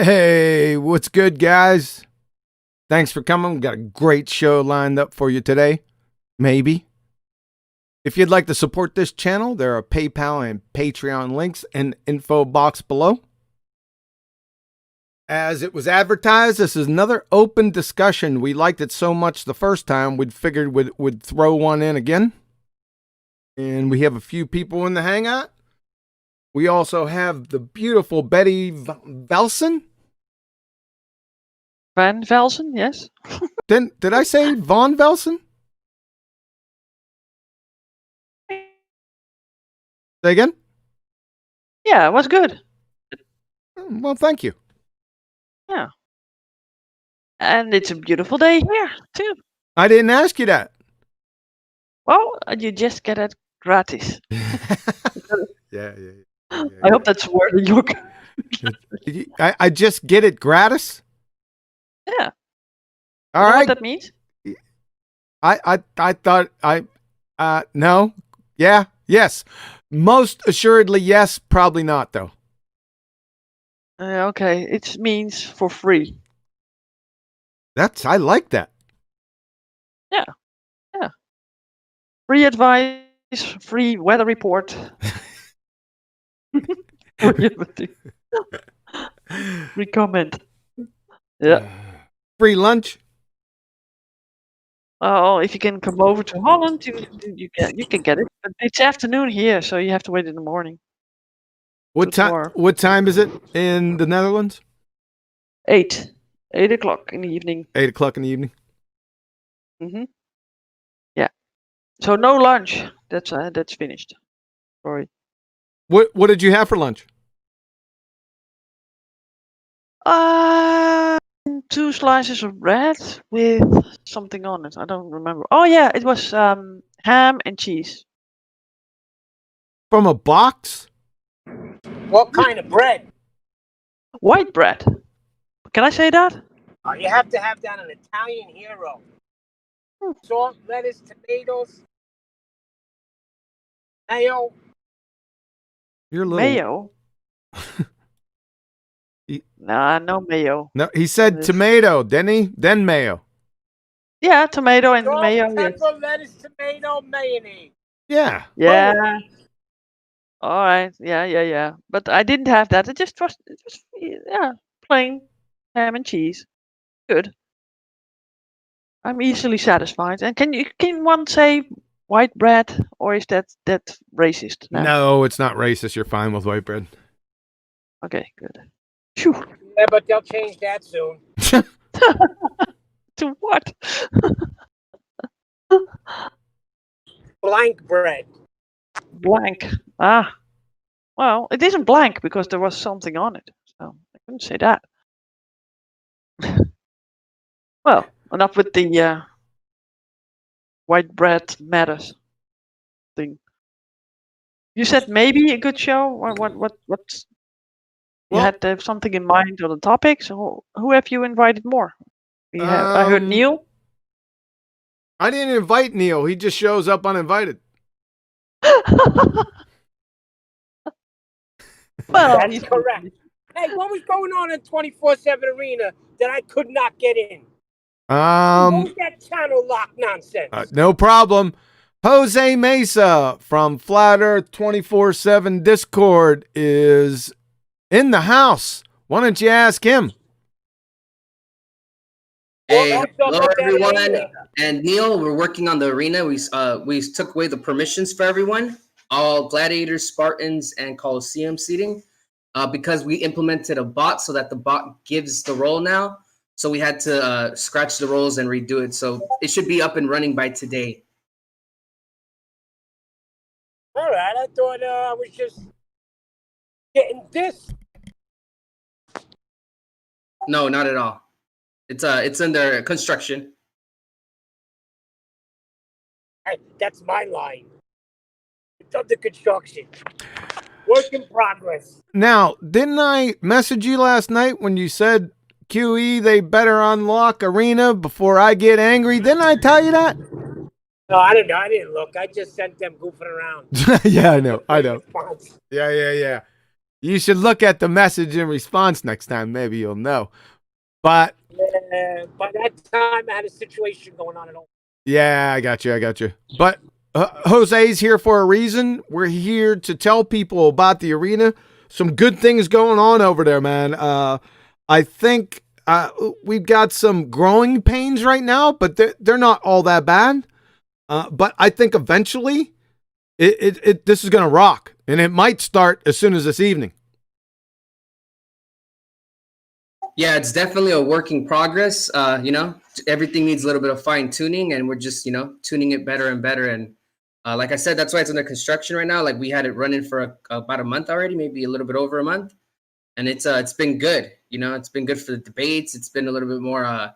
Hey, what's good, guys? Thanks for coming. We've got a great show lined up for you today. Maybe. If you'd like to support this channel, there are PayPal and Patreon links in the info box below. As it was advertised, this is another open discussion. We liked it so much the first time, we'd figured we'd throw one in again. And we have a few people in the hangout. We also have the beautiful Betty Velson. Van Velsen, yes. Did I say Von Velson? Say again? Yeah, it was good. Well, thank you. Yeah. And it's a beautiful day here, too. I didn't ask you that. Well, you just get it gratis. Yeah. I hope that's word in your... I just get it gratis? Yeah. All You know right. what that means? I thought no. Yeah. Yes. Most assuredly yes, probably not though. Okay, it means for free. I like that. Yeah. Free advice, free weather report. Free comment. Yeah. Free lunch. Oh, if you can come over to Holland, you can get it. But it's afternoon here, so you have to wait in the morning. What time is it in the Netherlands? 8 o'clock in the evening. 8 o'clock in the evening. Yeah. So no lunch. That's finished. Sorry. What did you have for lunch? 2 slices of bread with something on it. I don't remember. Oh yeah, it was ham and cheese. From a box? What kind of bread? White bread. Can I say that? You have to have that an Italian hero. Salt, lettuce, tomatoes, mayo. You're a little... Mayo? Nah, no mayo. No, he said tomato, didn't he? Then mayo. Yeah, tomato and Salt, mayo. pepper, Yes. lettuce, tomato, mayonnaise. Yeah. Yeah. All right. Yeah. But I didn't have that. It was plain ham and cheese. Good. I'm easily satisfied. And can one say white bread, or is that racist? No, it's not racist. You're fine with white bread. Okay, good. Phew. Yeah, but they'll change that soon. To what? Blank bread. Blank. Ah. Well, it isn't blank because there was something on it. So I couldn't say that. Well, enough with the white bread matters thing. You said maybe a good show. What's you had to have something in mind on the topic. So who have you invited more? I heard Neil. I didn't invite Neil. He just shows up uninvited. Well, that's correct. Hey, what was going on in 24/7 Arena that I could not get in? What was that channel lock nonsense? No problem. Jose Mesa from Flat Earth 24/7 Discord is in the house. Why don't you ask him? Hey, hello everyone. And Neil, we're working on the arena. We took away the permissions for everyone, all gladiators, Spartans, and Colosseum seating, because we implemented a bot so that the bot gives the role now. So we had to scratch the roles and redo it. So it should be up and running by today. All right, I thought I was just getting this. No, not at all. It's under construction. Hey, that's my line. It's under construction. Work in progress. Now, didn't I message you last night when you said QE, they better unlock Arena before I get angry? Didn't I tell you that? No, I don't know. I didn't look. I just sent them goofing around. Yeah, I know. Yeah. You should look at the message in response next time. Maybe you'll know. But by that time, I had a situation going on at home. yeah, I got you. But Jose's here for a reason. We're here to tell people about the arena. Some good things going on over there, man. I think we've got some growing pains right now, but they're not all that bad. But I think eventually this is going to rock, and it might start as soon as this evening. Yeah, it's definitely a work in progress. Everything needs a little bit of fine tuning, and we're just, tuning it better and better. And like I said, that's why it's under construction right now. Like we had it running for about a month already, maybe a little bit over a month, and it's been good. It's been good for the debates. It's been a little bit more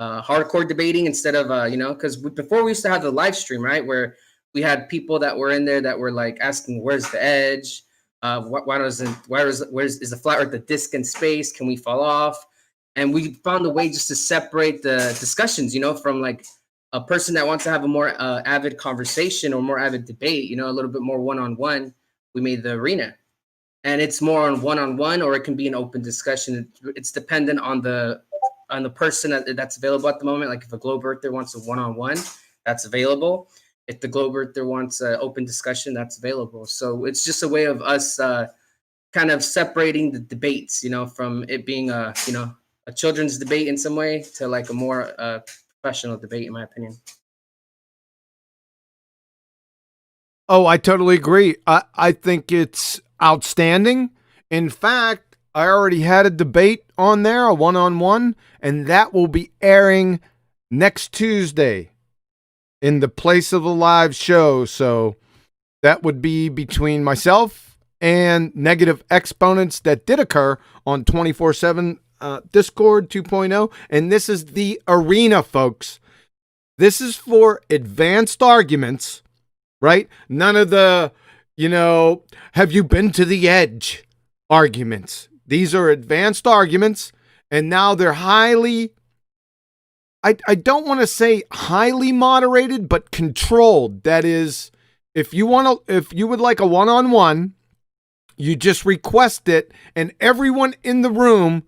hardcore debating instead of because before we used to have the live stream, right, where we had people that were in there that were like asking, "Where's the edge? Where's the flat earth, the disc in space? Can we fall off?" And we found a way just to separate the discussions, from like a person that wants to have a more avid conversation or more avid debate, a little bit more one-on-one. We made the arena, and it's more on one-on-one, or it can be an open discussion. It's dependent on the person that's available at the moment. Like if a globe earther wants a one-on-one, that's available. If the globe earther wants an open discussion, that's available. So it's just a way of us kind of separating the debates, from it being a children's debate in some way to like a more professional debate, in my opinion. Oh, I totally agree. I think it's outstanding. In fact, I already had a debate on there, a one-on-one, and that will be airing next Tuesday in the place of the live show. So that would be between myself and negative exponents that did occur on 24/7 Discord 2.0. And this is the arena, folks. This is for advanced arguments, right? None of the, have you been to the edge arguments. These are advanced arguments, and now they're highly, I don't want to say highly moderated, but controlled. That is, if you would like a one-on-one, you just request it, and everyone in the room,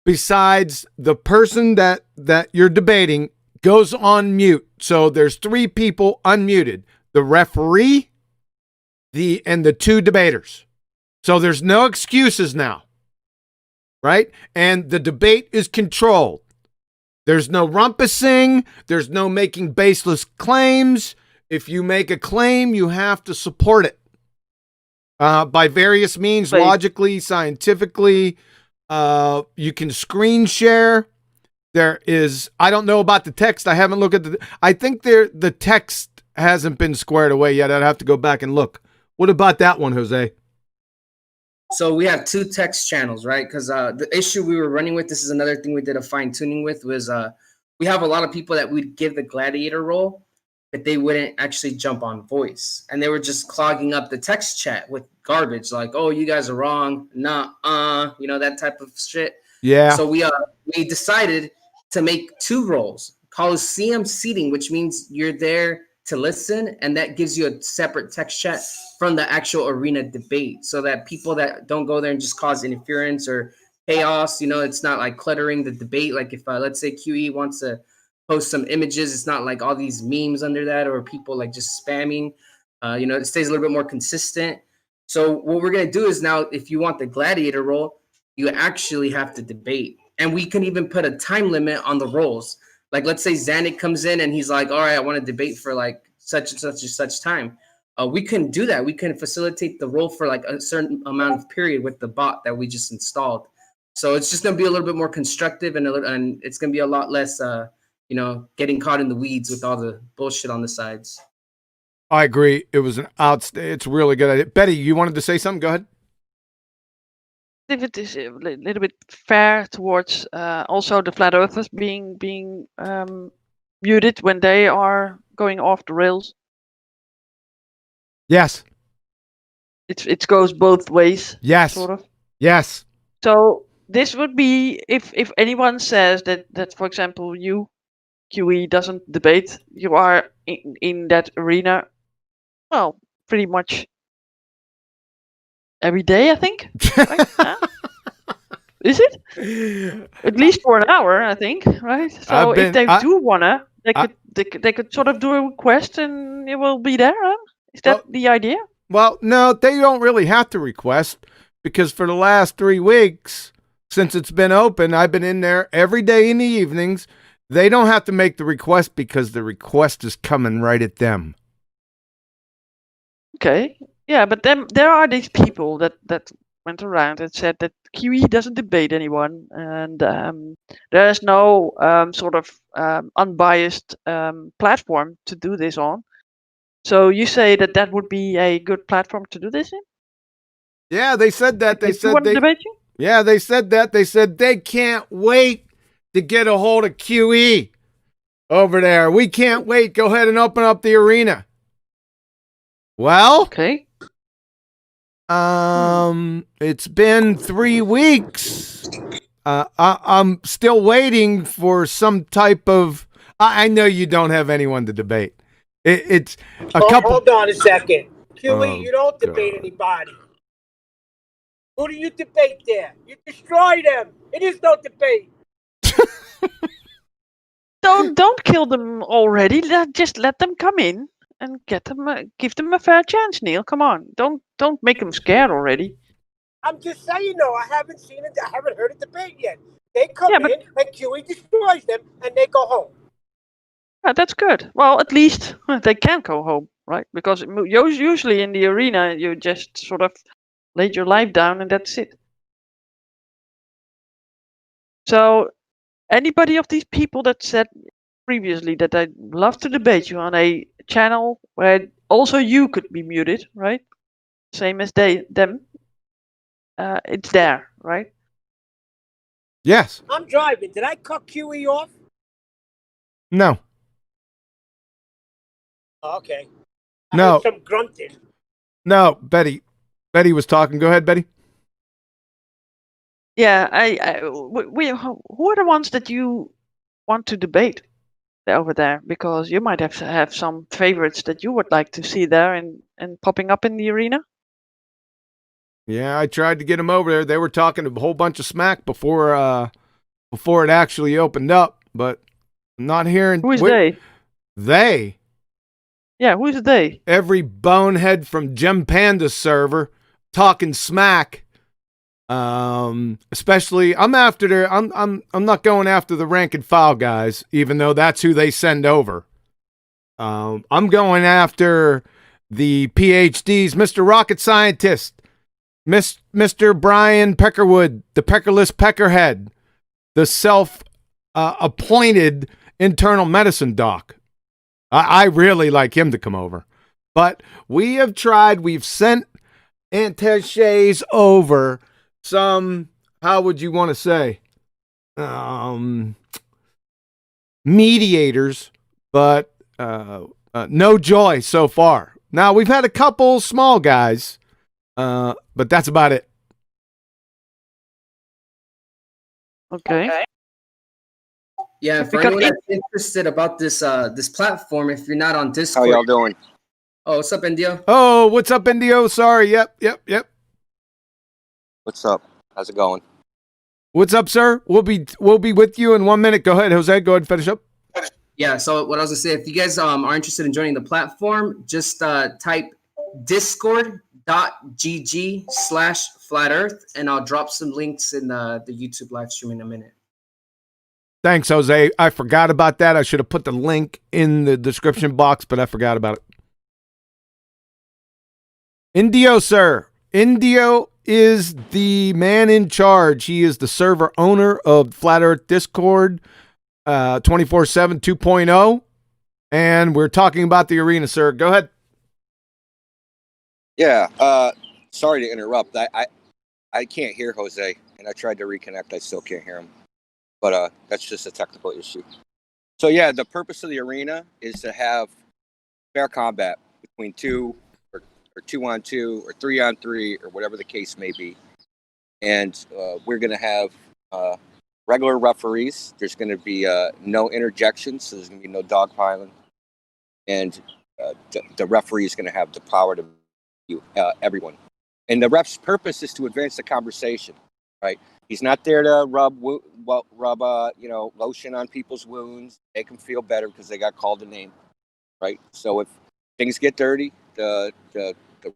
besides the person that you're debating, goes on mute. So there's 3 people unmuted: the referee, and the 2 debaters. So there's no excuses now, right? And the debate is controlled. There's no rumpusing. There's no making baseless claims. If you make a claim, you have to support it by various means, logically, scientifically. You can screen share. There is, I don't know about the text. I haven't looked at I think the text hasn't been squared away yet. I'd have to go back and look. What about that one, Jose? So we have 2 text channels, right? Because the issue we were running with, this is another thing we did a fine tuning with, was we have a lot of people that we'd give the gladiator role, but they wouldn't actually jump on voice. And they were just clogging up the text chat with garbage, like, "Oh, you guys are wrong," nah, that type of shit. Yeah. So we decided to make 2 roles, Coliseum seating, which means you're there to listen, and that gives you a separate text chat from the actual arena debate, so that people that don't go there and just cause interference or chaos, it's not like cluttering the debate. Like if let's say QE wants to post some images, it's not like all these memes under that or people like just spamming. It stays a little bit more consistent. So what we're gonna do is, now if you want the gladiator role, you actually have to debate, and we can even put a time limit on the roles. Like, let's say Zanuck comes in and he's like, "All right, I want to debate for like such and such and such time." We can do that. We can facilitate the role for like a certain amount of period with the bot that we just installed. So it's just going to be a little bit more constructive, and it's going to be a lot less, getting caught in the weeds with all the bullshit on the sides. I agree. It was it's really good idea. Betty, you wanted to say something? Go ahead. If it is a little bit fair towards also the flat earthers being muted when they are going off the rails. Yes. It goes both ways. Yes. Sort of. Yes. So this would be if anyone says that for example you, QE, doesn't debate, you are in that arena, well, pretty much every day, I think. Right? Huh? Is it? At least for an hour, I think, right? So if they do wanna, they could sort of do a request and it will be there. Huh? Is that the idea? Well, no, they don't really have to request, because for the last 3 weeks since it's been open, I've been in there every day in the evenings. They don't have to make the request because the request is coming right at them. Okay. Yeah, but then there are these people that went around and said that QE doesn't debate anyone, and there is no sort of unbiased platform to do this on. So you say that would be a good platform to do this in? Yeah, they said that. They said they debate you? Yeah, they said that. They said they can't wait to get a hold of QE over there. We can't wait. Go ahead and open up the arena. Well, okay. It's been 3 weeks. I'm still waiting for some type of. I know you don't have anyone to debate. It's a couple. Hold on a second, QE. You don't debate anybody. Who do you debate there? You destroy them. It is no debate. Don't kill them already. Just let them come in and give them a fair chance, Neil. Come on, don't make them scared already. I'm just saying, though, I haven't seen it. I haven't heard a debate yet. They come in and QE destroys them, and they go home. Yeah, that's good. Well, at least they can go home, right? Because usually in the arena, you just sort of laid your life down and that's it. So, anybody of these people that said previously that I'd love to debate you on a channel where also you could be muted, right? Same as them. It's there, right? Yes. I'm driving. Did I cut QE off? No. Oh, okay. No. I heard some grunting. No, Betty. Betty was talking. Go ahead, Betty. Yeah, who are the ones that you want to debate over there? Because you might have some favorites that you would like to see there and popping up in the arena. Yeah, I tried to get them over there. They were talking a whole bunch of smack before it actually opened up, but I'm not hearing. Who is they? They. Yeah, who's they? Every bonehead from Gem Panda's server talking smack. Especially I'm not going after the rank and file guys, even though that's who they send over. I'm going after the PhDs, Mr. Rocket Scientist, Mr. Brian Peckerwood, the Peckerless Peckerhead, the self-appointed internal medicine doc. I really like him to come over. But we have tried, we've sent attaches over some, how would you want to say, mediators, but no joy so far. Now, we've had a couple small guys, but that's about it. Okay. Yeah, for anyone that's interested about this this platform, if you're not on Discord. How y'all doing? Oh, what's up, Indio? Oh, what's up, Indio? Sorry. Yep. What's up? How's it going? What's up, sir? We'll be with you in 1 minute. Go ahead, Jose. Go ahead and finish up. Yeah, so what I was gonna say, if you guys are interested in joining the platform, just type discord.gg/flat earth, and I'll drop some links in the YouTube live stream in a minute. Thanks, Jose. I forgot about that. I should have put the link in the description box, but I forgot about it. Indio, sir. Indio is the man in charge. He is the server owner of Flat Earth Discord 24/7 2.0. And we're talking about the arena, sir. Go ahead. Yeah. Sorry to interrupt. I can't hear Jose, and I tried to reconnect. I still can't hear him. But that's just a technical issue. So yeah, the purpose of the arena is to have fair combat between 2 or 2-on-2 or 3-on-3 or whatever the case may be. And we're going to have regular referees. There's going to be no interjections, so there's going to be no dogpiling. And the referee is going to have the power to view everyone. And the ref's purpose is to advance the conversation, right? He's not there to rub lotion on people's wounds, make them feel better because they got called a name, right? So if things get dirty, the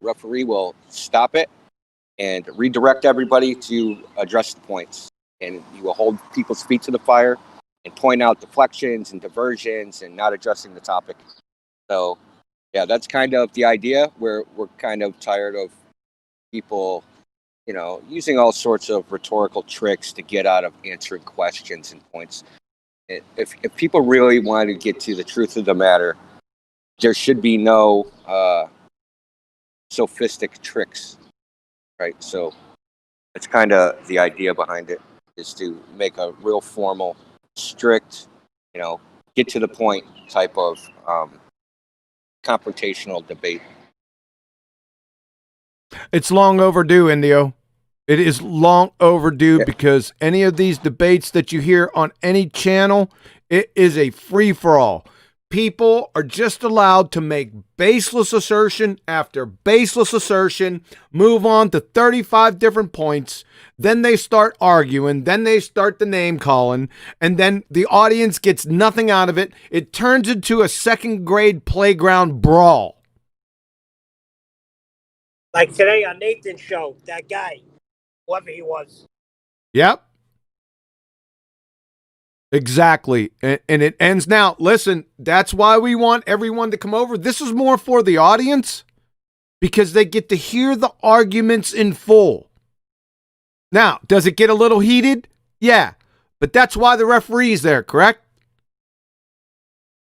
referee will stop it and redirect everybody to address the points. And you will hold people's feet to the fire and point out deflections and diversions and not addressing the topic. So, yeah, that's kind of the idea. We're kind of tired of people, using all sorts of rhetorical tricks to get out of answering questions and points. If people really want to get to the truth of the matter, there should be no sophistic tricks, right? So that's kind of the idea behind it, is to make a real formal, strict, get to the point type of confrontational debate. It's long overdue, Indio. It is long overdue because any of these debates that you hear on any channel, it is a free-for-all. People are just allowed to make baseless assertion after baseless assertion, move on to 35 different points, then they start arguing, then they start the name calling, and then the audience gets nothing out of it. It turns into a second-grade playground brawl. Like today on Nathan's show, that guy, whoever he was. Yep. Exactly. And it ends now. Listen, that's why we want everyone to come over. This is more for the audience because they get to hear the arguments in full. Now, does it get a little heated? Yeah. But that's why the referee's there, correct?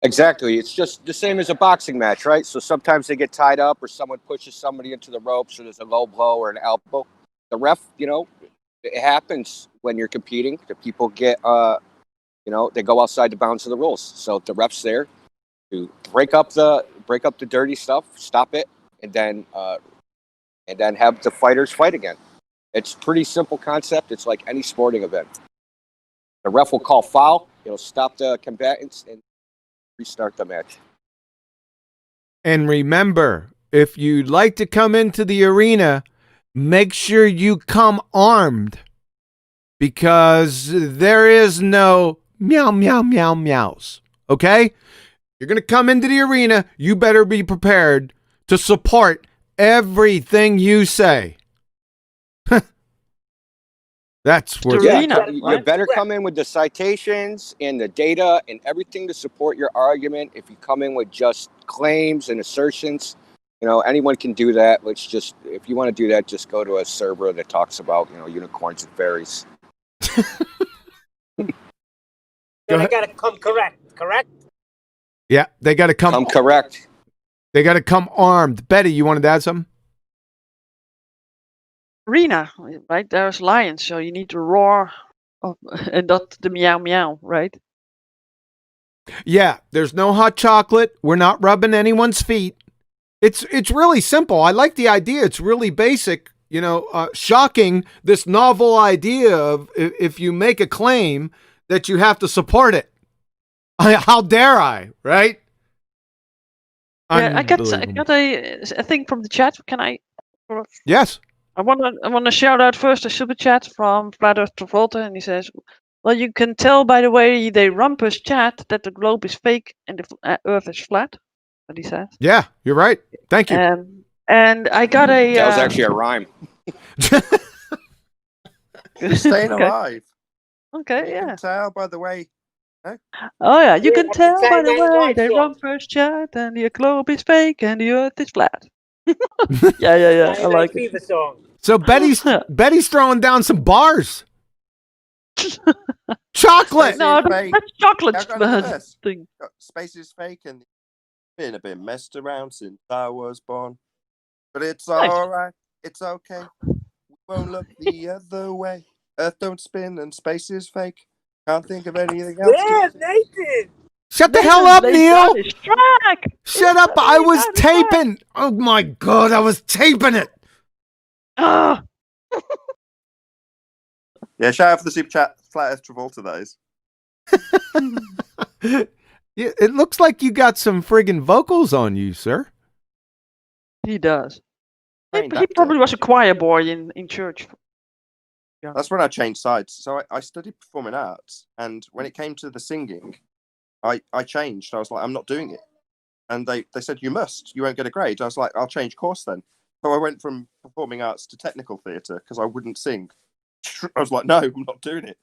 Exactly. It's just the same as a boxing match, right? So sometimes they get tied up or someone pushes somebody into the ropes or there's a low blow or an elbow. The ref, it happens when you're competing. The people get, they go outside the bounds of the rules. So the ref's there to break up the dirty stuff, stop it, and then have the fighters fight again. It's a pretty simple concept. It's like any sporting event. The ref will call foul. It'll stop the combatants and restart the match. And remember, if you'd like to come into the arena, make sure you come armed because there is no meow, meow, meow, meows. Okay? You're going to come into the arena. You better be prepared to support everything you say. That's what. You better come in with the citations and the data and everything to support your argument. If you come in with just claims and assertions, anyone can do that. If you want to do that, just go to a server that talks about, unicorns and fairies. And I gotta come correct? Yeah, they got to come correct. They got to come armed. Betty, you wanted to add something? Arena, right? There's lions, so you need to roar, and not the meow meow, right? Yeah, there's no hot chocolate. We're not rubbing anyone's feet. It's really simple. I like the idea. It's really basic. Shocking, this novel idea of if you make a claim that you have to support it. How dare I, right? Yeah, I got a thing from the chat. Can I? Yes. I want to shout out first a super chat from Flat Earth Travolta, and he says, "Well, you can tell by the way they rumpus chat that the globe is fake and the Earth is flat." What he says. Yeah, you're right. Thank you. And I got a. That was actually a rhyme. Staying alive. Okay, You yeah. can tell by the way. Oh yeah, you can that's tell the by the Saturday Night way Live they show. rumpus chat and the globe is fake and the Earth is flat. Yeah. I like it. Fever song. So Betty's throwing down some bars. Chocolate. No, fake. that's chocolate Now go to this. thing. Space is fake and been a bit messed around since I was born. But it's alright. It's okay. We won't look the other way. Earth don't spin and space is fake. Can't think of anything else. Yeah, Nathan. Shut the hell up, They Neil. got his track. Shut up. I was taping. Oh my God, I was taping it. Ah, Yeah, shout out for the super chat. Flat Earth Travolta, that is. Yeah, it looks like you got some friggin' vocals on you, sir. he does. trained He actor. probably was a choir boy in church. Yeah. That's when I changed sides. So I studied performing arts, and when it came to the singing, I changed. I was like, I'm not doing it. And they said, you must. You won't get a grade. I was like, I'll change course then. So I went from performing arts to technical theatre because I wouldn't sing. I was like, no, I'm not doing it.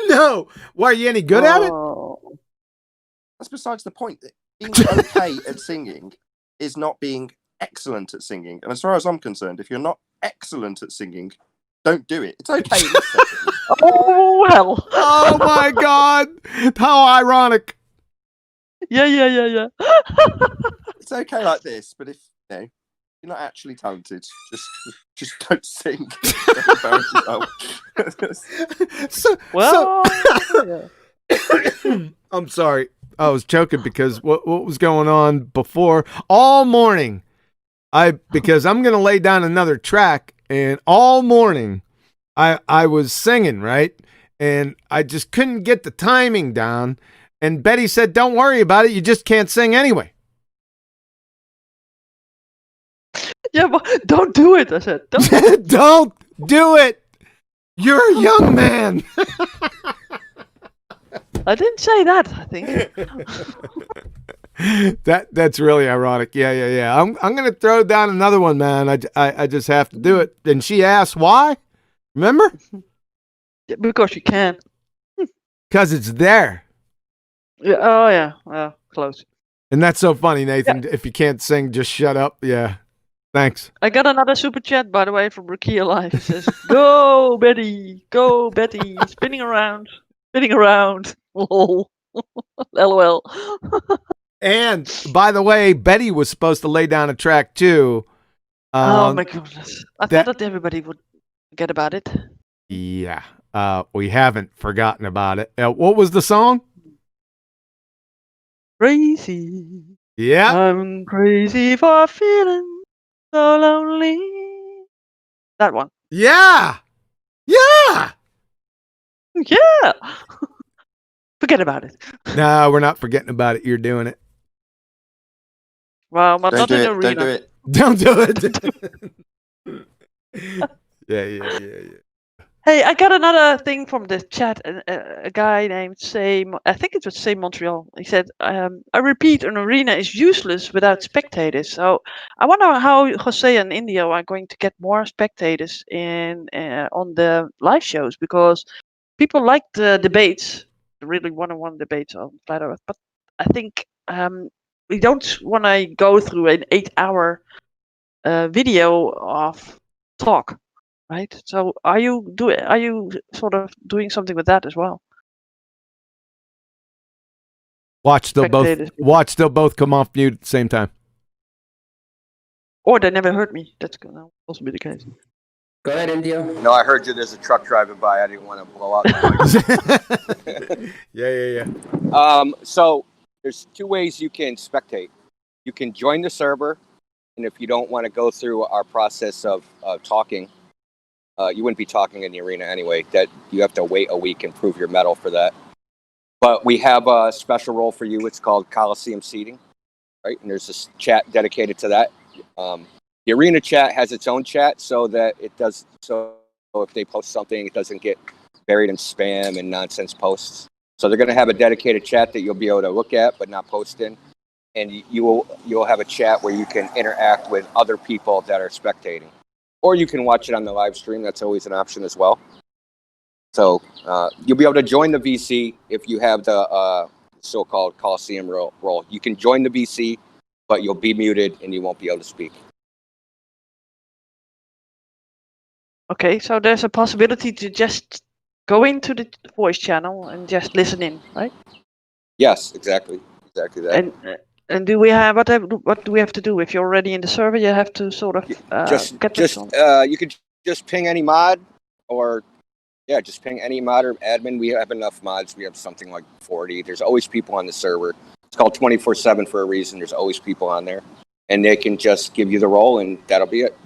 No. Why, are you any good at it? That's besides the point. Being okay at singing is not being excellent at singing. And as far as I'm concerned, if you're not excellent at singing, don't do it. It's okay. Oh, well. Oh, my God. How ironic. Yeah. It's okay like this, but if you're not actually talented, just don't sing. Don't embarrass yourself. I'm sorry. I was choking because what was going on before all morning. Because I'm gonna lay down another track, and all morning I was singing, right? And I just couldn't get the timing down. And Betty said, "Don't worry about it. You just can't sing anyway." Yeah, but don't do it. I said, don't. Don't do it. You're a young man. I didn't say that. I think. That's really ironic. Yeah. I'm gonna throw down another one, man. I just have to do it. And she asked why. Remember? Yeah, because you can. Because it's there. Yeah. Oh yeah. Well, close. And that's so funny, Nathan. Yeah. If you can't sing, just shut up. Yeah. Thanks. I got another super chat, by the way, from Rukia Live. It says, "Go Betty, go Betty, spinning around. Lol. LOL." And by the way, Betty was supposed to lay down a track too. Oh my goodness! I thought that everybody would forget about it. Yeah. We haven't forgotten about it. What was the song? Crazy. Yeah. I'm crazy for feeling so lonely. That one. Yeah. Forget about it. No, we're not forgetting about it. You're doing it. Well, but not in the arena. Don't do it. Yeah. Hey, I got another thing from the chat. A guy named I think it was Say Montreal. He said, I repeat, an arena is useless without spectators. So I wonder how Jose and India are going to get more spectators on the live shows, because people like the debates, the really one-on-one debates on Flat Earth. But I think we don't want to go through an 8-hour video of talk. Right. So are you sort of doing something with that as well? Watch they'll both come off mute at the same time. Or they never heard me. That's gonna also be the case. Go ahead, India. No, I heard you. There's a truck driving by. I didn't want to blow out the mic. Yeah. So there's two ways you can spectate. You can join the server, and if you don't want to go through our process of talking, you wouldn't be talking in the arena anyway. That you have to wait a week and prove your medal for that. But we have a special role for you. It's called Coliseum Seating, right? And there's this chat dedicated to that. The arena chat has its own chat, so that it does. So if they post something, it doesn't get buried in spam and nonsense posts. So they're going to have a dedicated chat that you'll be able to look at, but not post in. And you'll have a chat where you can interact with other people that are spectating. Or you can watch it on the live stream. That's always an option as well. So you'll be able to join the VC if you have the so-called Coliseum role. You can join the VC, but you'll be muted and you won't be able to speak. Okay, so there's a possibility to just go into the voice channel and just listen in, right? Yes, exactly that. And do we have what do we have to do if you're already in the server? You have to sort of you could just ping any mod, or just ping any mod or admin. We have enough mods. We have something like 40. There's always people on the server. It's called 24/7 for a reason. There's always people on there, and they can just give you the role, and that'll be it.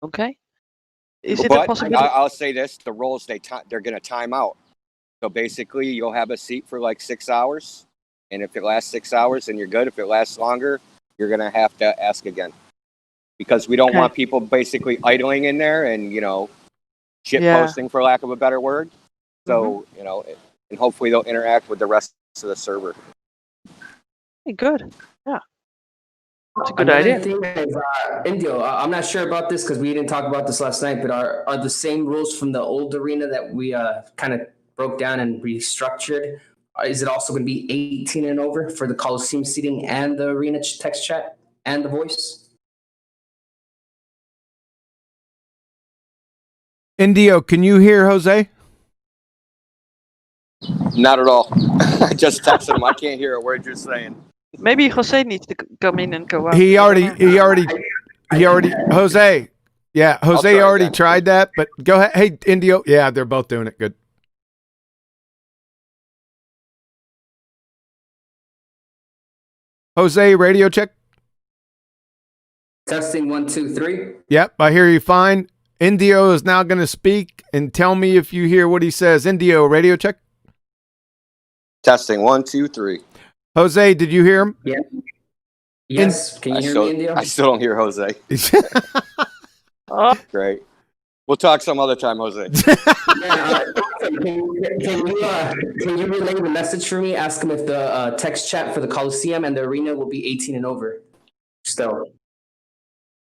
Okay. Is it a possibility? I'll say this: the roles they're going to time out. So basically, you'll have a seat for like 6 hours. And if it lasts 6 hours, then you're good. If it lasts longer, you're going to have to ask again. Because we don't Okay. want people basically idling in there and, shit Yeah. posting, for lack of a better word. So, and hopefully they'll interact with the rest of the server. Hey, good. Yeah. That's a good Another idea. thing is, Indio, I'm not sure about this because we didn't talk about this last night, but are the same rules from the old arena that we kind of broke down and restructured? Is it also going to be 18 and over for the Coliseum seating and the arena text chat and the voice? Indio, can you hear Jose? Not at all. I just texted him. I can't hear a word you're saying. Maybe Jose needs to come in and go out. He already, Jose. Yeah, Jose try already again. tried that, but go ahead. Hey, Indio. Yeah, they're both doing it. Good. Jose, radio check. Testing 1, 2, 3. Yep, I hear you fine. Indio is now going to speak and tell me if you hear what he says. Indio, radio check. Testing 1, 2, 3. Jose, did you hear him? Yeah. Yes. Can you hear me, Indio? I still don't hear Jose. Oh, Great. We'll talk some other time, Jose. Yeah, can you relay the message for me? Ask him if the text chat for the Coliseum and the arena will be 18 and over. Still.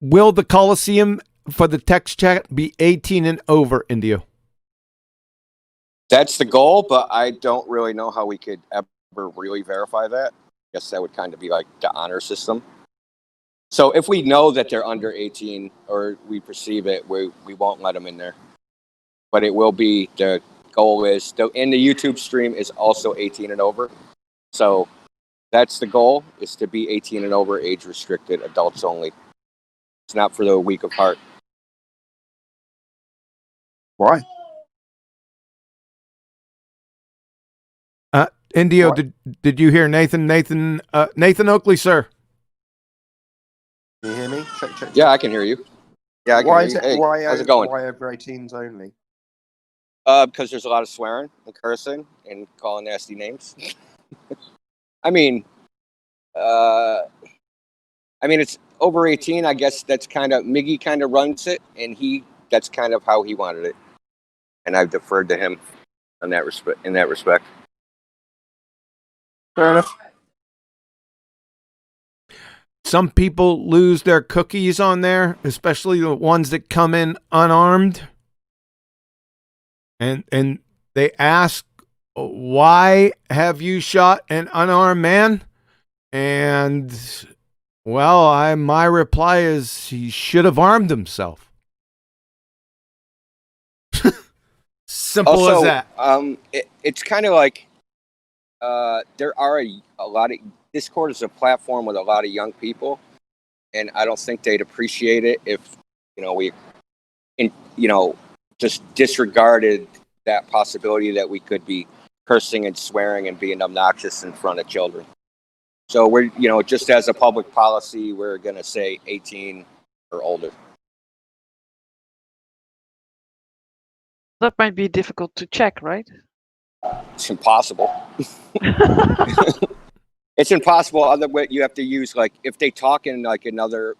Will the Coliseum for the text chat be 18 and over, Indio? That's the goal, but I don't really know how we could ever really verify that. I guess that would kind of be like the honor system. So if we know that they're under 18 or we perceive it, we won't let them in there. But it will be, the goal is, in the YouTube stream is also 18 and over. So that's the goal, is to be 18 and over, age restricted, adults only. It's not for the weak of heart. Why? Indio, What? did you hear Nathan? Nathan Oakley, sir. Can you hear me? Check. Yeah, I can hear you. Yeah, I can Why hear is you. it? Hey, Why how's it going? Why over 18s only? Because there's a lot of swearing and cursing and calling nasty names. I mean, it's over 18. I guess that's kind of, Miggy kind of runs it, and that's kind of how he wanted it, and I've deferred to him in that respect. Fair enough. Some people lose their cookies on there, especially the ones that come in unarmed. And they ask, why have you shot an unarmed man? And, well, my reply is he should have armed himself. Simple Also, as that. It's kind of like there are a lot of, Discord is a platform with a lot of young people, and I don't think they'd appreciate it if we just disregarded that possibility that we could be cursing and swearing and being obnoxious in front of children. So we're just as a public policy, we're gonna say 18 or older. that might be difficult to check, right? It's impossible. It's impossible. Other way, you have to use, like, if they talk in like another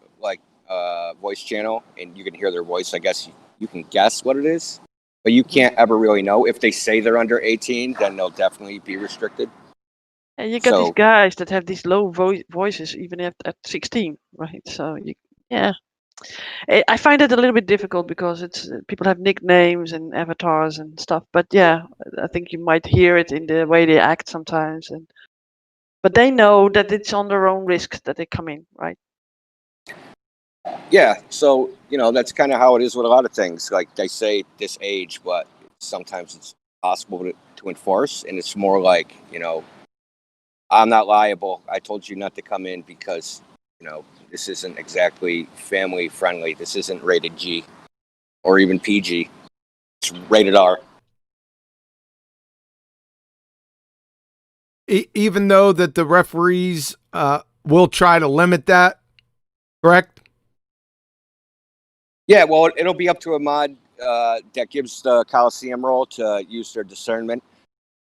voice channel and you can hear their voice, I guess you can guess what it is, but you can't ever really know. If they say they're under 18, then they'll definitely be restricted. And you got these guys that have these low voices even at 16, right? So I find it a little bit difficult because it's people have nicknames and avatars and stuff. But yeah, I think you might hear it in the way they act sometimes, but they know that it's on their own risk that they come in, right? Yeah, so that's kind of how it is with a lot of things. Like they say this age, but sometimes it's possible to enforce, and it's more like I'm not liable. I told you not to come in because this isn't exactly family friendly. This isn't rated G or even PG. It's rated R. Even though that the referees will try to limit that, correct? Yeah, well, it'll be up to a mod that gives the Coliseum role to use their discernment.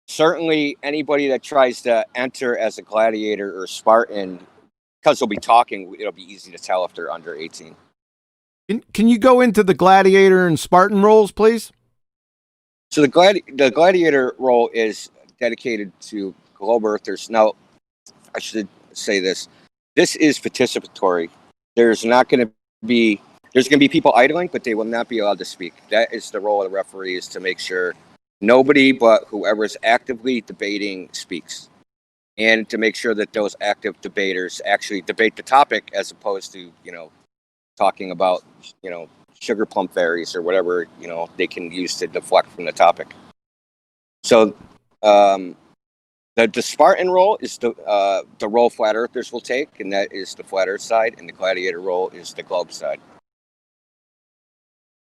Certainly, anybody that tries to enter as a gladiator or Spartan because they'll be talking, it'll be easy to tell if they're under 18. Can you go into the gladiator and Spartan roles, please? So the gladiator role is dedicated to globe earthers. Now, I should say this. This is participatory. There's going to be people idling, but they will not be allowed to speak. That is the role of the referee, is to make sure nobody but whoever is actively debating speaks. And to make sure that those active debaters actually debate the topic, as opposed to, talking about, sugar plum fairies or whatever, they can use to deflect from the topic. So the Spartan role is the role flat earthers will take, and that is the flat earth side, and the gladiator role is the globe side.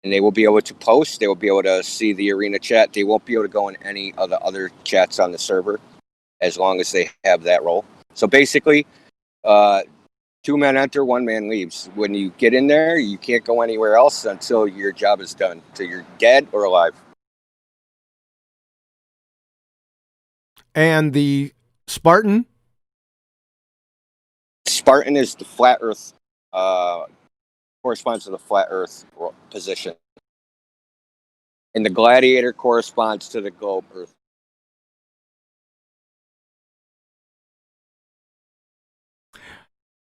And they will be able to post, they will be able to see the arena chat. They won't be able to go in any of the other chats on the server as long as they have that role. So basically, 2 men enter, 1 man leaves. When you get in there, you can't go anywhere else until your job is done, until you're dead or alive. And the Spartan? Spartan is the flat earth, corresponds to the flat earth position. And the gladiator corresponds to the globe earth.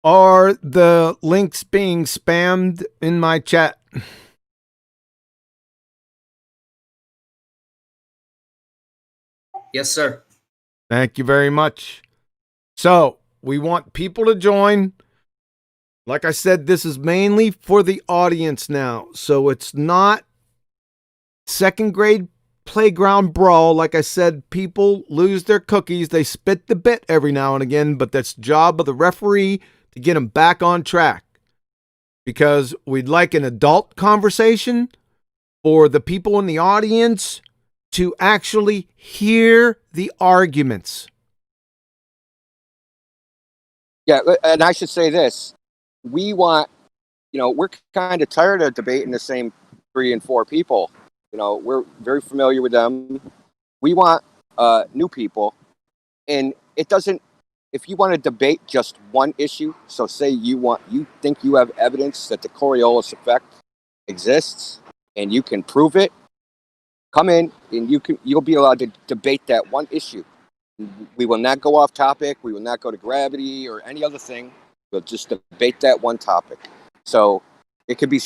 Are the links being spammed in my chat? Yes, sir. Thank you very much. So we want people to join. Like I said, this is mainly for the audience now. So it's not second grade playground brawl. Like I said, people lose their cookies. They spit the bit every now and again, but that's the job of the referee to get them back on track. Because we'd like an adult conversation for the people in the audience to actually hear the arguments. Yeah, and I should say this. We want, we're kind of tired of debating the same 3 and 4 people. We're very familiar with them. We want new people. And it doesn't, if you want to debate just one issue, so say you think you have evidence that the Coriolis effect exists and you can prove it, come in and you'll be allowed to debate that one issue. We will not go off topic. We will not go to gravity or any other thing. We'll just debate that one topic. So it could be,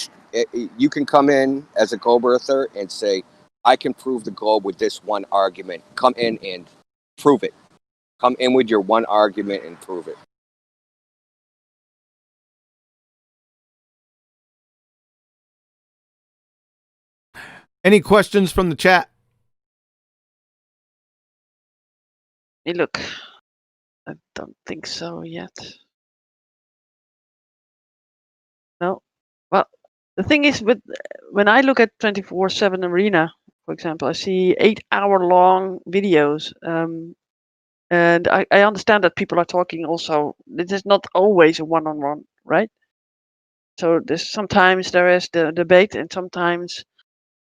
you can come in as a globe earther and say, I can prove the globe with this one argument. Come in and prove it. Come in with your one argument and prove it. Any questions from the chat? Hey, look, I don't think so yet. No. Well, the thing is, when I look at 24/7 Arena, for example, I see 8-hour-long videos. And I understand that people are talking also. This is not always a one-on-one, right? So sometimes there is the debate, and sometimes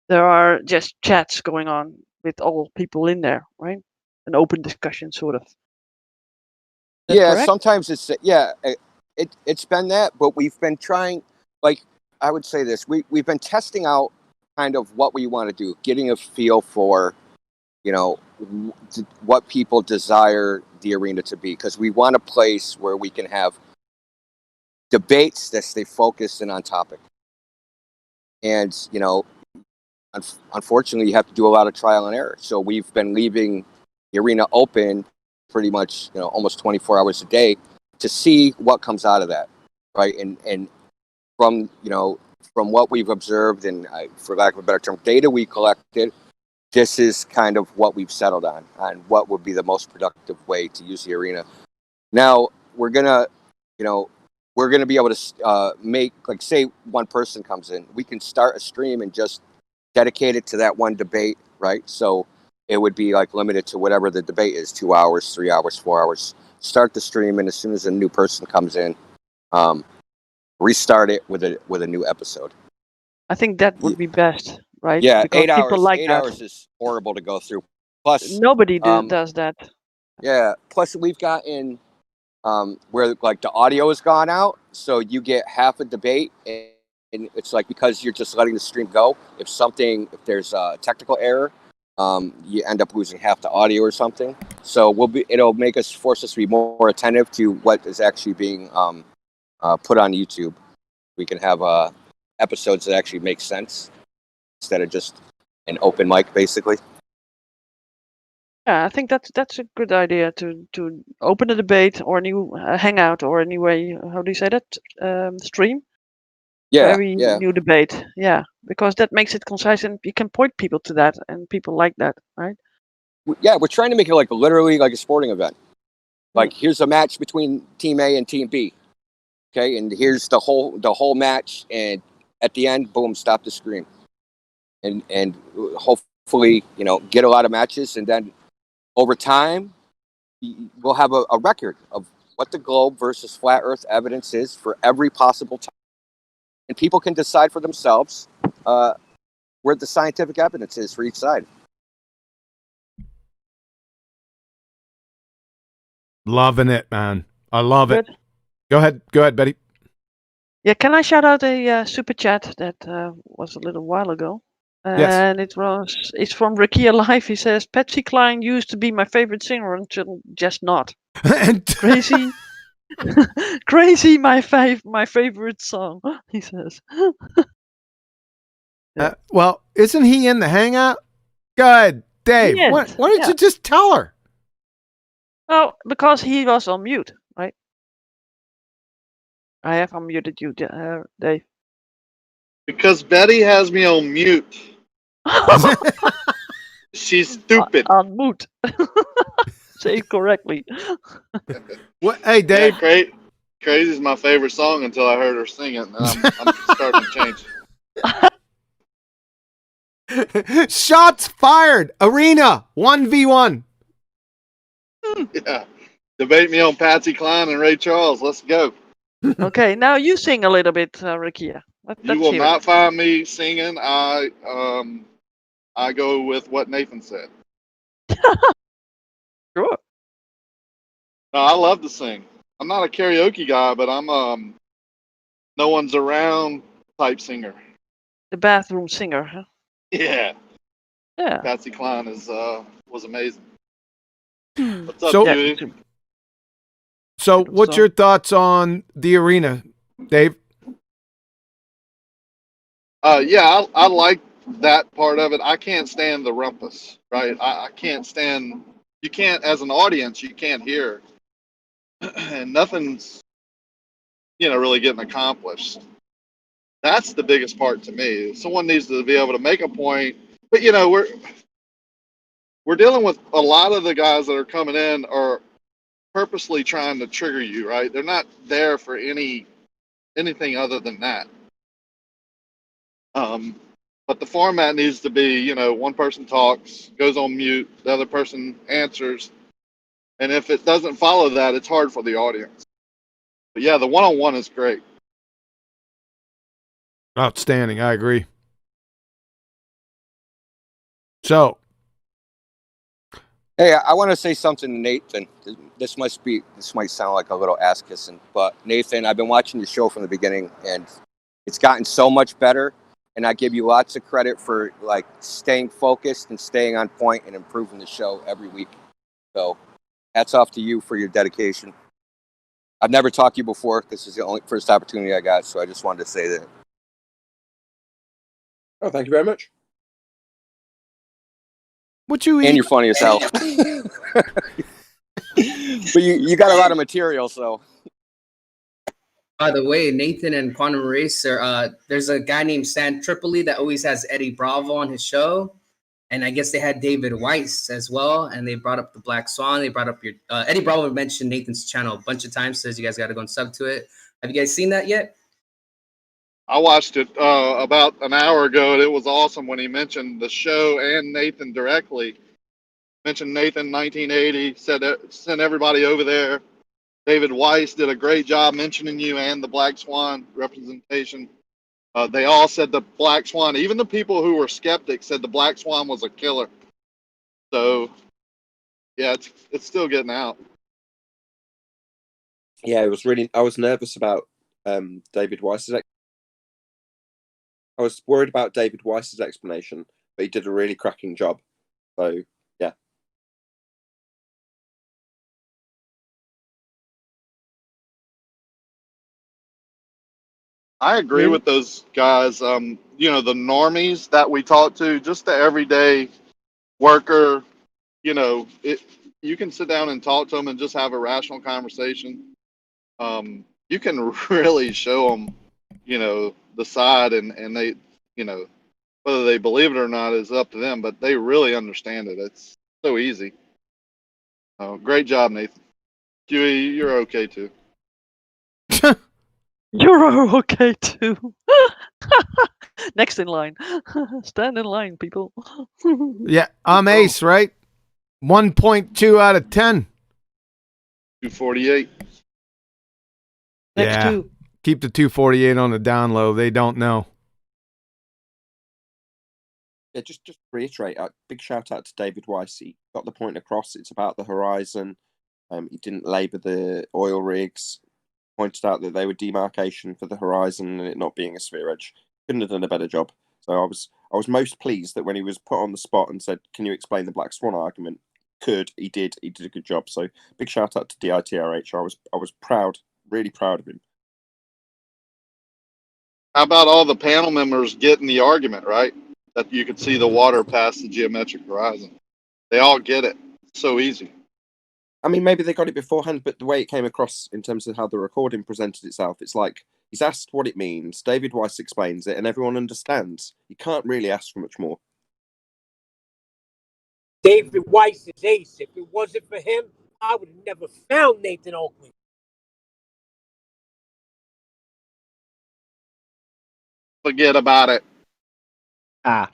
there are just chats going on with all people in there, right? An open discussion, sort of. Yeah, correct? sometimes it's been that, but we've been trying, like, I would say this, we've been testing out kind of what we want to do, getting a feel for, what people desire the arena to be, because we want a place where we can have debates that stay focused and on topic. And, unfortunately, you have to do a lot of trial and error. So we've been leaving the arena open pretty much, almost 24 hours a day to see what comes out of that, right? And from what we've observed and, for lack of a better term, data we collected, this is kind of what we've settled on what would be the most productive way to use the arena. Now we're gonna be able to make, like, say one person comes in, we can start a stream and just dedicate it to that one debate, right? So it would be like limited to whatever the debate is, 2 hours, 3 hours, 4 hours. Start the stream, and as soon as a new person comes in, restart it with a new episode. I think that would be best, right? Yeah, Because 8 hours. people like 8 that. hours is horrible to go through. Plus, Nobody does that. yeah. Plus, we've gotten where like the audio has gone out, so you get half a debate, and it's like because you're just letting the stream go. If there's a technical error, you end up losing half the audio or something. So it'll force us to be more attentive to what is actually being put on YouTube. We can have episodes that actually make sense instead of just an open mic, basically. Yeah, I think that's a good idea to open a debate or a new hangout or anyway, how do you say that? Stream. Yeah, Very new debate. Yeah, because that makes it concise and you can point people to that, and people like that, right? Yeah, we're trying to make it like literally like a sporting event. Like here's a match between Team A and Team B. Okay, and here's the whole match, and at the end, boom, stop the screen, and hopefully get a lot of matches, and then over time we'll have a record of what the globe versus flat Earth evidence is for every possible time, and people can decide for themselves where the scientific evidence is for each side. Loving it, man. I love Good. it. Go ahead, Betty. Yeah, can I shout out a super chat that was a little while ago? Yes. And it's from Rakia Life. He says, Patsy Cline used to be my favorite singer until just not. Crazy. Crazy, my favorite song, he says. Well, isn't he in the hangout? Go ahead, Dave. Yes, Why don't you just tell her? Oh, because he was on mute, right? I have unmuted you, Dave. Because Betty has me on mute. She's stupid. On mute. Say it correctly. What? Hey, Dave. Yeah, Crazy is my favorite song until I heard her sing it, and I'm starting to change. Shots fired. Arena 1v1. Yeah. Debate me on Patsy Cline and Ray Charles. Let's go. Okay, now you sing a little bit, Rakia. You will not find me singing. I go with what Nathan said. Sure. No, I love to sing. I'm not a karaoke guy, but I'm no one's around type singer. The bathroom singer, huh? Yeah. Yeah. Patsy Cline was amazing. What's up, So, Judy? So, what's your thoughts on the arena, Dave? Yeah, I like that part of it. I can't stand the rumpus, right? I can't stand. You can't, as an audience, you can't hear, and nothing's, really getting accomplished. That's the biggest part to me. Someone needs to be able to make a point, but we're dealing with a lot of the guys that are coming in are purposely trying to trigger you, right? They're not there for anything other than that. But the format needs to be, one person talks, goes on mute, the other person answers, and if it doesn't follow that, it's hard for the audience. But yeah, the one-on-one is great. Outstanding. I agree. So, hey, I want to say something to Nathan. This might sound like a little ass kissing, but Nathan, I've been watching your show from the beginning, and it's gotten so much better. And I give you lots of credit for like staying focused and staying on point and improving the show every week. So, hats off to you for your dedication. I've never talked to you before. This is the first opportunity I got, so I just wanted to say that. Oh, thank you very much. What you eat? And you're funny as hell. But you got a lot of material, so. By the way, Nathan and Quantum Racer, there's a guy named Stan Tripoli that always has Eddie Bravo on his show. And I guess they had David Weiss as well. And they brought up the Black Swan. They brought up your Eddie Bravo mentioned Nathan's channel a bunch of times. Says you guys got to go and sub to it. Have you guys seen that yet? I watched it about an hour ago, and it was awesome when he mentioned the show and Nathan directly. Mentioned Nathan 1980, said send everybody over there. David Weiss did a great job mentioning you and the Black Swan representation. They all said the Black Swan, even the people who were skeptics, said the Black Swan was a killer. So, yeah, it's still getting out. Yeah, it was really. I was nervous about David Weiss's. I was worried about David Weiss's explanation, but he did a really cracking job. So yeah. I agree Really? with those guys. You know, the normies that we talk to, just the everyday worker, you know, you can sit down and talk to them and just have a rational conversation. You can really show them, you know, the side, and they, you know, whether they believe it or not is up to them, but they really understand it. It's so easy. Great job, Nathan. Huey, you're okay too. You're okay too. Next in line. Stand in line, people. Yeah, I'm ace, right? 1.2 out of 10. 248. Next Yeah. two. Keep the 248 on the down low. They don't know. Yeah, just to reiterate, big shout out to David Weiss. He got the point across. It's about the horizon. He didn't labour the oil rigs. Pointed out that they were demarcation for the horizon and it not being a sphere edge. Couldn't have done a better job. So I was most pleased that when he was put on the spot and said, "Can you explain the black swan argument?" He did a good job. So big shout out to DITRH. I was proud, really proud of him. How about all the panel members getting the argument, right? That you could see the water past the geometric horizon. They all get it. It's so easy. I mean, maybe they got it beforehand, but the way it came across in terms of how the recording presented itself, it's like he's asked what it means, David Weiss explains it, and everyone understands. You can't really ask for much more. David Weiss is ace. If it wasn't for him, I would have never found Nathan Oakley. Forget about it. Ah,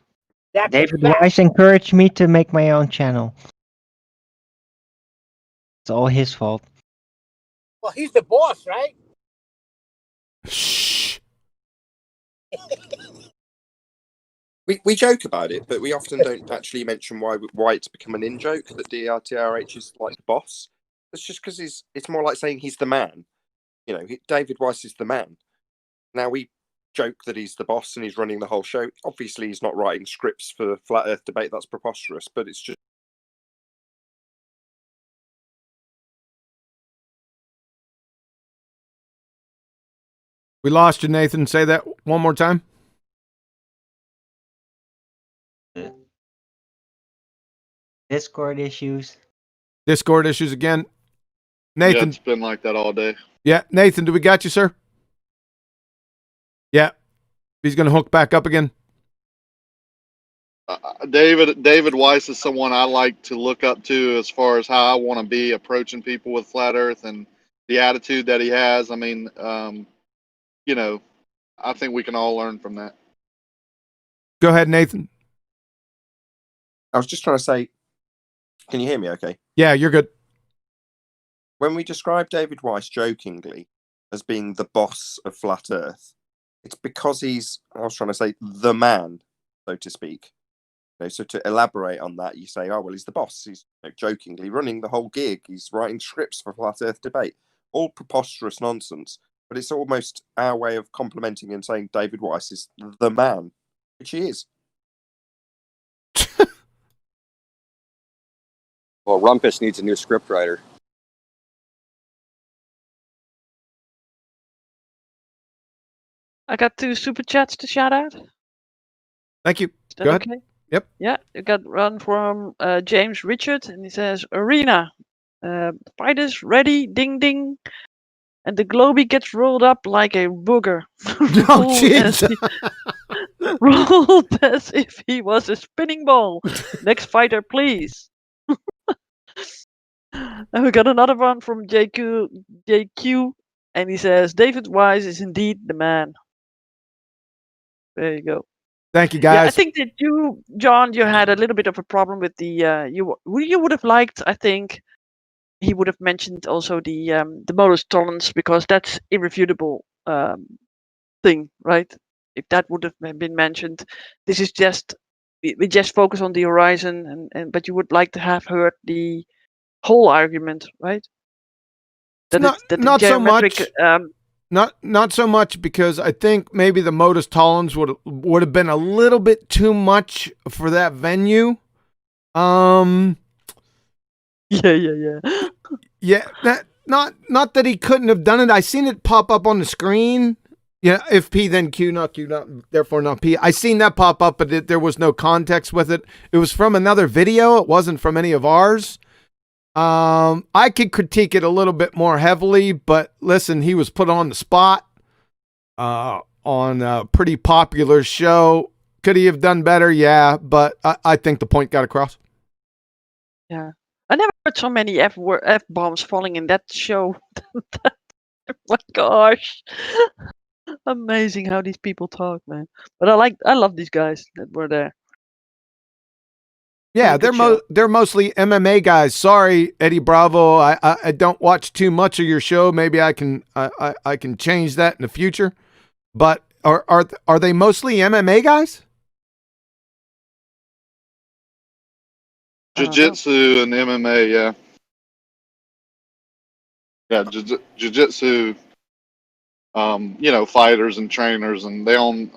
That's David a fact. Weiss encouraged me to make my own channel. It's all his fault. Well, he's the boss, right? Shh. We joke about it, but we often don't actually mention why it's become an in-joke that DRTRH is like the boss. It's just because it's more like saying he's the man. You know, David Weiss is the man. Now we joke that he's the boss and he's running the whole show. Obviously, he's not writing scripts for Flat Earth debate. That's preposterous, but it's just. We lost you, Nathan. Say that one more time. Discord issues. Discord issues again. Yeah, Nathan. it's been like that all day. Yeah, Nathan, do we got you, sir? Yeah. He's going to hook back up again. David Weiss is someone I like to look up to as far as how I want to be approaching people with flat Earth and the attitude that he has. I mean, you know, I think we can all learn from that. Go ahead, Nathan. I was just trying to say, can you hear me okay? Yeah, you're good. When we describe David Weiss jokingly as being the boss of Flat Earth, it's because he's, I was trying to say, the man, so to speak. You know, so to elaborate on that, you say, oh, well, he's the boss. He's jokingly running the whole gig. He's writing scripts for Flat Earth debate. All preposterous nonsense. But it's almost our way of complimenting and saying David Weiss is the man, which he is. Well, Rumpus needs a new script writer. I got 2 super chats to shout out. Thank you. Is that Go ahead. okay? Yep. Yeah, you got one from James Richard, and he says, "Arena, fighters ready, ding ding," and the Globy gets rolled up like a booger. Oh, jeez. Rolled as if he was a spinning ball. Next fighter, please. And we got another one from JQ, and he says, "David Weiss is indeed the man." There you go. Thank you, Yeah, I guys. think that you, John, you had a little bit of a problem with the you would have liked. I think he would have mentioned also the Modulus tollens, because that's irrefutable thing, right? If that would have been mentioned, this is just we just focus on the horizon, and but you would like to have heard the whole argument, right? not so much. Not so much, because I think maybe the Modulus tollens would have been a little bit too much for that venue. Yeah, that not that he couldn't have done it. I seen it pop up on the screen. Yeah, if P then Q, not Q, not therefore not P. I seen that pop up, but there was no context with it. It was from another video. It wasn't from any of ours. I could critique it a little bit more heavily, but listen, he was put on the spot on a pretty popular show. Could he have done better? Yeah, but I think the point got across. Yeah. I never heard so many F-bombs falling in that show. Oh my gosh. Amazing how these people talk, man. But I love these guys that were there. Yeah, they're mostly MMA guys. Sorry, Eddie Bravo. I don't watch too much of your show. Maybe I can change that in the future. But are they mostly MMA guys? Jiu-jitsu and MMA, yeah. Yeah, jiu-jitsu, fighters and trainers, and they own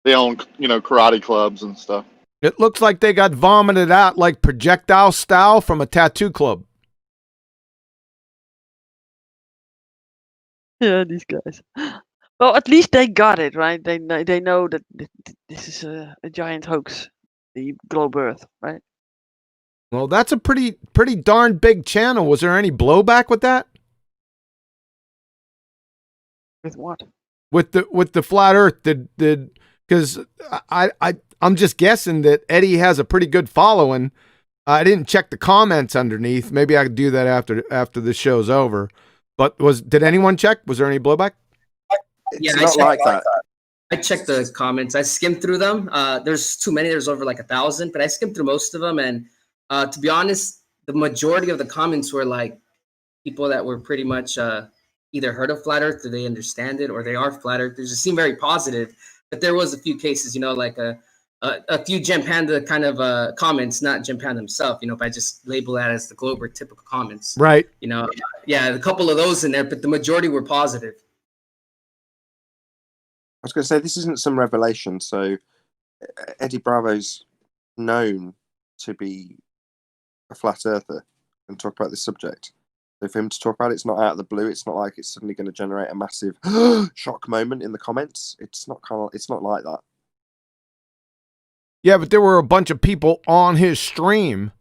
karate clubs and stuff. It looks like they got vomited out like projectile style from a tattoo club. Yeah, these guys. Well, at least they got it, right? They know that this is a giant hoax, the globe Earth, right? Well, that's a pretty darn big channel. Was there any blowback with that? With what? With the flat Earth, because I'm just guessing that Eddie has a pretty good following. I didn't check the comments underneath. Maybe I could do that after the show's over. But did anyone check? Was there any blowback? Yeah, It's not like that. I checked the comments. I skimmed through them. There's too many. There's over like 1,000, but I skimmed through most of them. And to be honest, the majority of the comments were like people that were pretty much either heard of flat Earth, or they understand it, or they are flat Earthers. It seemed very positive. But there was a few cases, like a few Gem Panda kind of comments, not Gem Panda himself, but I just label that as the Glober typical comments. Right. Yeah, a couple of those in there, but the majority were positive. I was going to say, this isn't some revelation. So Eddie Bravo's known to be a flat earther and talk about this subject. So for him to talk about it, it's not out of the blue. It's not like it's suddenly going to generate a massive shock moment in the comments. It's not like that. Yeah, but there were a bunch of people on his stream,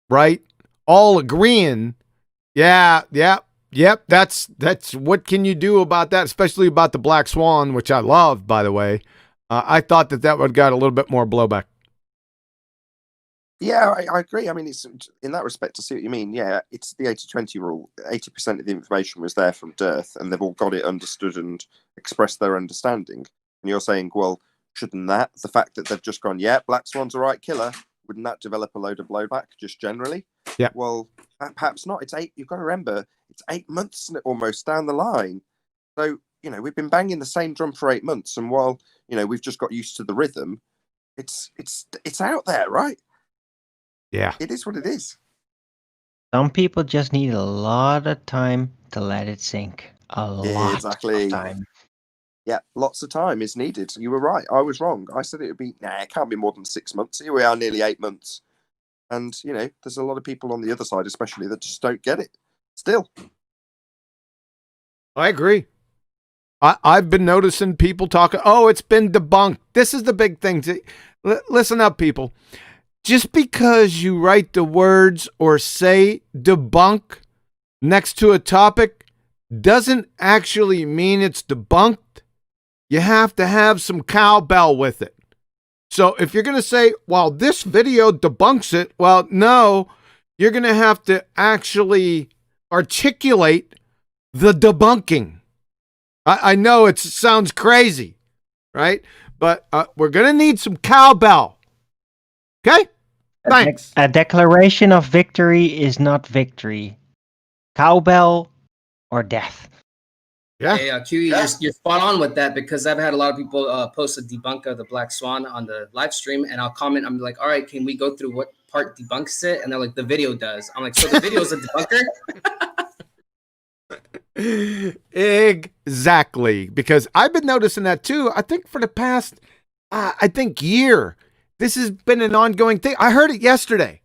right? All agreeing. Yep. That's what can you do about that, especially about the black swan, which I loved, by the way. I thought that would have got a little bit more blowback. Yeah, I agree. I mean, it's in that respect, I see what you mean. Yeah, it's the 80-20 rule. 80% of the information was there from Dearth, and they've all got it understood and expressed their understanding. And you're saying, well, shouldn't the fact that they've just gone, yeah, black swan's a right killer, wouldn't that develop a load of blowback just generally? Yeah. Well, perhaps not. You've got to remember, it's 8 months almost down the line. So, we've been banging the same drum for 8 months, and while, we've just got used to the rhythm, it's out there, right? Yeah. It is what it is. Some people just need a lot of time to let it sink. A lot of time. Yeah, lots of time is needed. You were right. I was wrong. I said it would be, it can't be more than 6 months. Here we are, nearly 8 months. And, there's a lot of people on the other side, especially, that just don't get it. Still. I agree. I've been noticing people talking, it's been debunked. This is the big thing. Listen up, people. Just because you write the words or say debunk next to a topic doesn't actually mean it's debunked. You have to have some cowbell with it. So if you're going to say, well, this video debunks it, well, no, you're going to have to actually articulate the debunking. I know it sounds crazy, right? But we're going to need some cowbell. Okay? Thanks. A declaration of victory is not victory. Cowbell or death. Yeah. Hey, Q, you're spot on with that, because I've had a lot of people post a debunk of the black swan on the live stream, and I'll comment. I'm like, all right, can we go through what part debunks it? And they're like, the video does. I'm like, so the video is a debunker? Exactly. Because I've been noticing that too. I think for the past, year, this has been an ongoing thing. I heard it yesterday.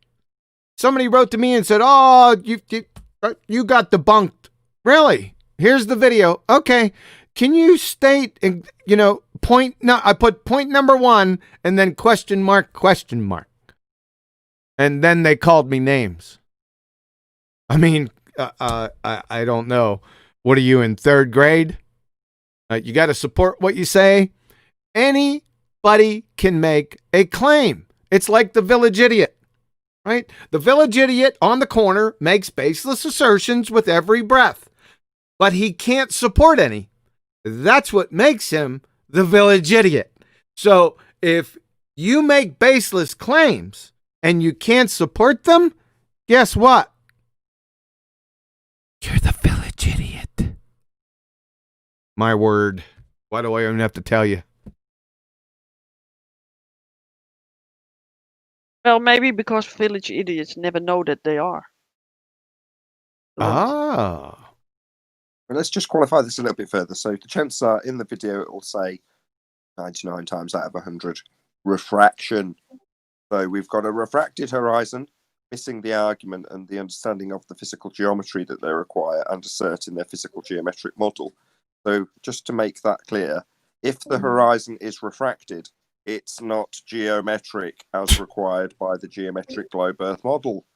Somebody wrote to me and said, "Oh, you got debunked." Really? Here's the video. Okay. Can you state, point? No, I put point number 1 and then question mark. And then they called me names. I mean, I don't know. What are you in 3rd grade? You got to support what you say. Anybody can make a claim. It's like the village idiot, right? The village idiot on the corner makes baseless assertions with every breath, but he can't support any. That's what makes him the village idiot. So if you make baseless claims and you can't support them, guess what? You're the village idiot. My word. Why do I even have to tell you? Well, maybe because village idiots never know that they are. Ah. Well, let's just qualify this a little bit further. So the chances are in the video it will say 99 times out of 100 refraction. So we've got a refracted horizon, missing the argument and the understanding of the physical geometry that they require and assert in their physical geometric model. So just to make that clear, if the horizon is refracted, it's not geometric as required by the geometric globe Earth model.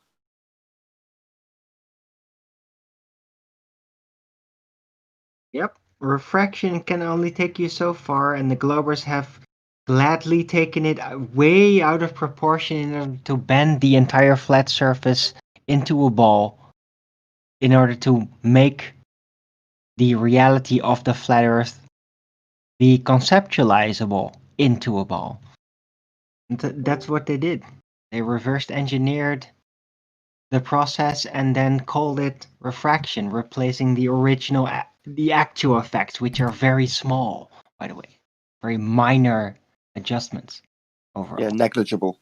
Yep, refraction can only take you so far, and the Globers have gladly taken it way out of proportion in order to bend the entire flat surface into a ball in order to make the reality of the flat Earth be conceptualizable into a ball. That's what they did. They reversed engineered the process and then called it refraction, replacing the original, the actual effects, which are very small, by the way, very minor adjustments overall. Yeah, negligible.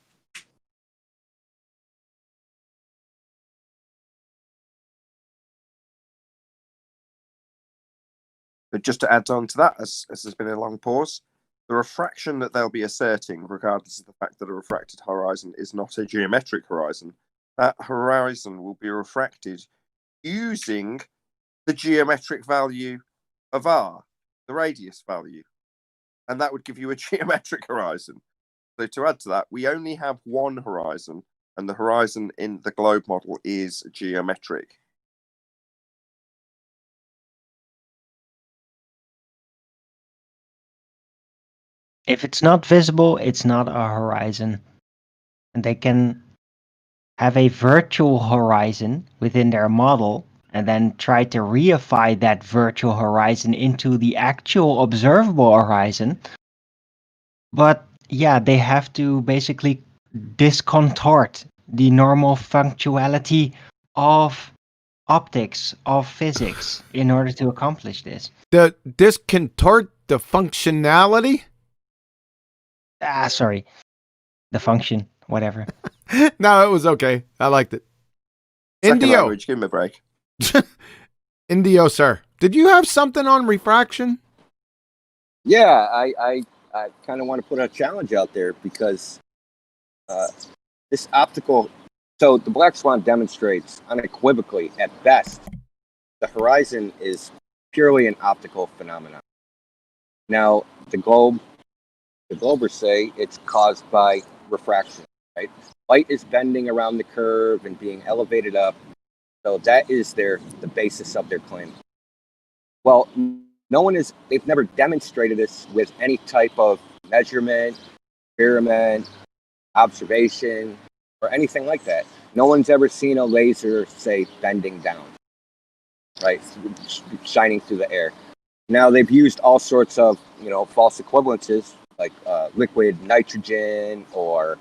But just to add on to that, as there's been a long pause, the refraction that they'll be asserting, regardless of the fact that a refracted horizon is not a geometric horizon, that horizon will be refracted using the geometric value of r, the radius value. And that would give you a geometric horizon. So to add to that, we only have one horizon, and the horizon in the globe model is geometric. If it's not visible, it's not a horizon. And they can have a virtual horizon within their model and then try to reify that virtual horizon into the actual observable horizon. But yeah, they have to basically discontort the normal functionality of optics, of physics, in order to accomplish this. The discontort the functionality? Sorry. The function, whatever. No, it was okay. I liked it. Second Indio. language, give me a break. Indio, sir. Did you have something on refraction? Yeah, I kind of want to put a challenge out there because this optical. So the black swan demonstrates unequivocally, at best, the horizon is purely an optical phenomenon. Now, the Globers say it's caused by refraction, right? Light is bending around the curve and being elevated up. So that is the basis of their claim. Well, they've never demonstrated this with any type of measurement, experiment, observation, or anything like that. No one's ever seen a laser, say, bending down, right? Shining through the air. Now they've used all sorts of, false equivalences like liquid nitrogen or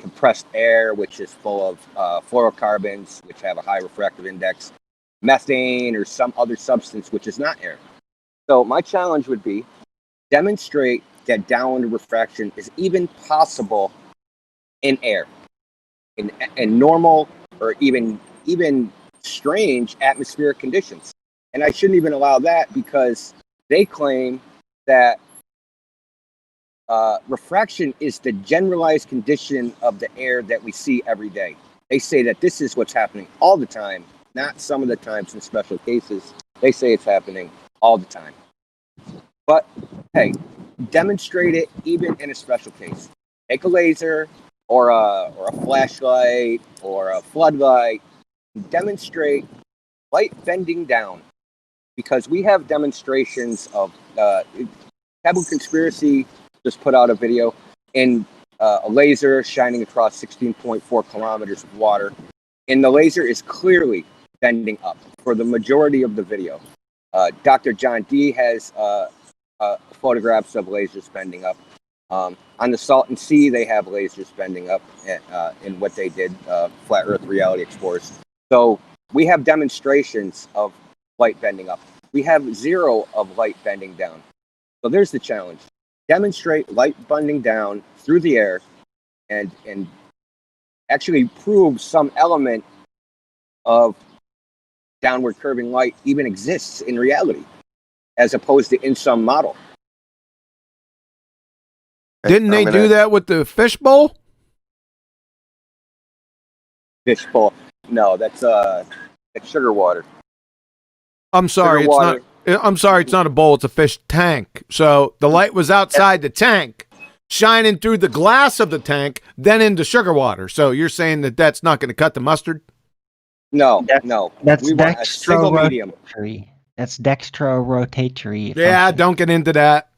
compressed air, which is full of fluorocarbons, which have a high refractive index, methane, or some other substance which is not air. So my challenge would be demonstrate that downward refraction is even possible in air, in normal or even strange atmospheric conditions. And I shouldn't even allow that because they claim that refraction is the generalized condition of the air that we see every day. They say that this is what's happening all the time, not some of the times in special cases. They say it's happening all the time. But hey, demonstrate it even in a special case. Take a laser or a flashlight or a floodlight. Demonstrate light bending down, because we have demonstrations of Taboo Conspiracy just put out a video in a laser shining across 16.4 kilometers of water, and the laser is clearly bending up for the majority of the video. Dr. John D has photographs of lasers bending up. On the Salton Sea, they have lasers bending up in what they did, Flat Earth Reality Explorers. So we have demonstrations of light bending up. We have zero of light bending down. So there's the challenge. Demonstrate light bending down through the air and actually prove some element of downward curving light even exists in reality, as opposed to in some model. Didn't they do that with the fishbowl? Fishbowl? No, that's sugar water. I'm sorry, it's not. I'm sorry, it's not a bowl. It's a fish tank. So the light was outside the tank, shining through the glass of the tank, then into sugar water. So you're saying that that's not going to cut the mustard? No, That's we want a single medium. That's dextrorotatory. Yeah, function. don't get into that.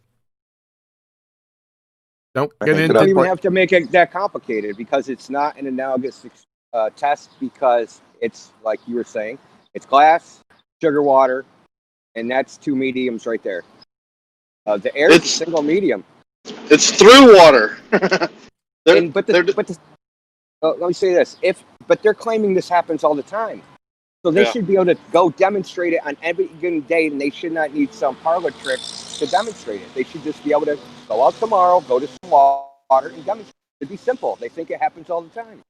Don't get You into don't it. even have to make it that complicated, because it's not an analogous test, because it's like you were saying, it's glass, sugar water, and that's two mediums right there. The air is a single medium. It's through water. Let me say this: but they're claiming this happens all the time, so they should be able to go demonstrate it on every given day, and they should not need some parlor trick to demonstrate it. They should just be able to go out tomorrow, go to some water, and demonstrate. It'd be simple. They think it happens all the time.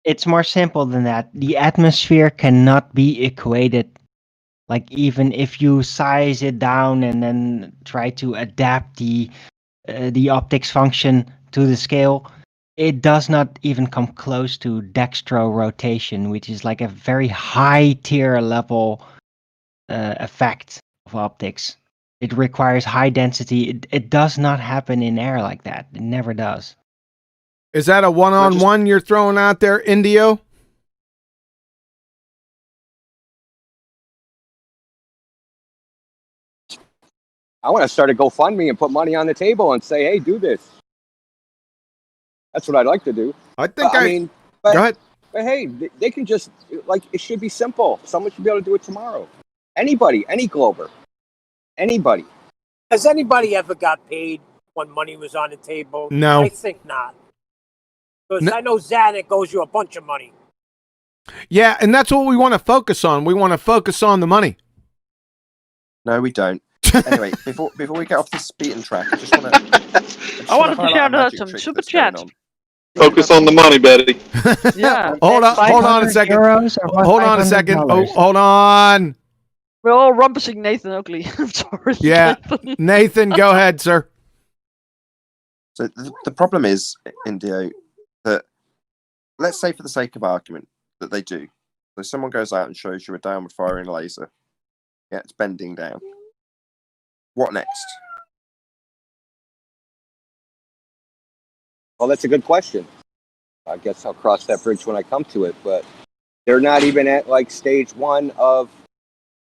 It's more simple than that. The atmosphere cannot be equated. Like, even if you size it down and then try to adapt the optics function to the scale, it does not even come close to dextrorotation, which is like a very high tier level effect of optics. It requires high density. It does not happen in air like that. It never does. Is that a one-on-one you're throwing out there, Indio? I want to start a GoFundMe and put money on the table and say, hey, do this. That's what I'd like to do. I think go ahead. But hey, they can just, like, it should be simple. Someone should be able to do it tomorrow. Anybody, any Glober, anybody. Has anybody ever got paid when money was on the table? No. I think not. Because I know Zanuck owes you a bunch of money. Yeah, and that's what we want to focus on. We want to focus on the money. No, we don't. Anyway, before we get off this beaten track, I just want to. I wanted to shout out some super chat. Focus on the money, Betty. Yeah. Hold on a second. Hold on a second. Oh, hold on. We're all rumpusing Nathan Oakley. I'm sorry. Yeah. Nathan, go ahead, sir. So the problem is, Indio, that let's say for the sake of argument that they do. So someone goes out and shows you a downward firing laser. Yeah, it's bending down. What next? Well, that's a good question. I guess I'll cross that bridge when I come to it, but they're not even at like stage one of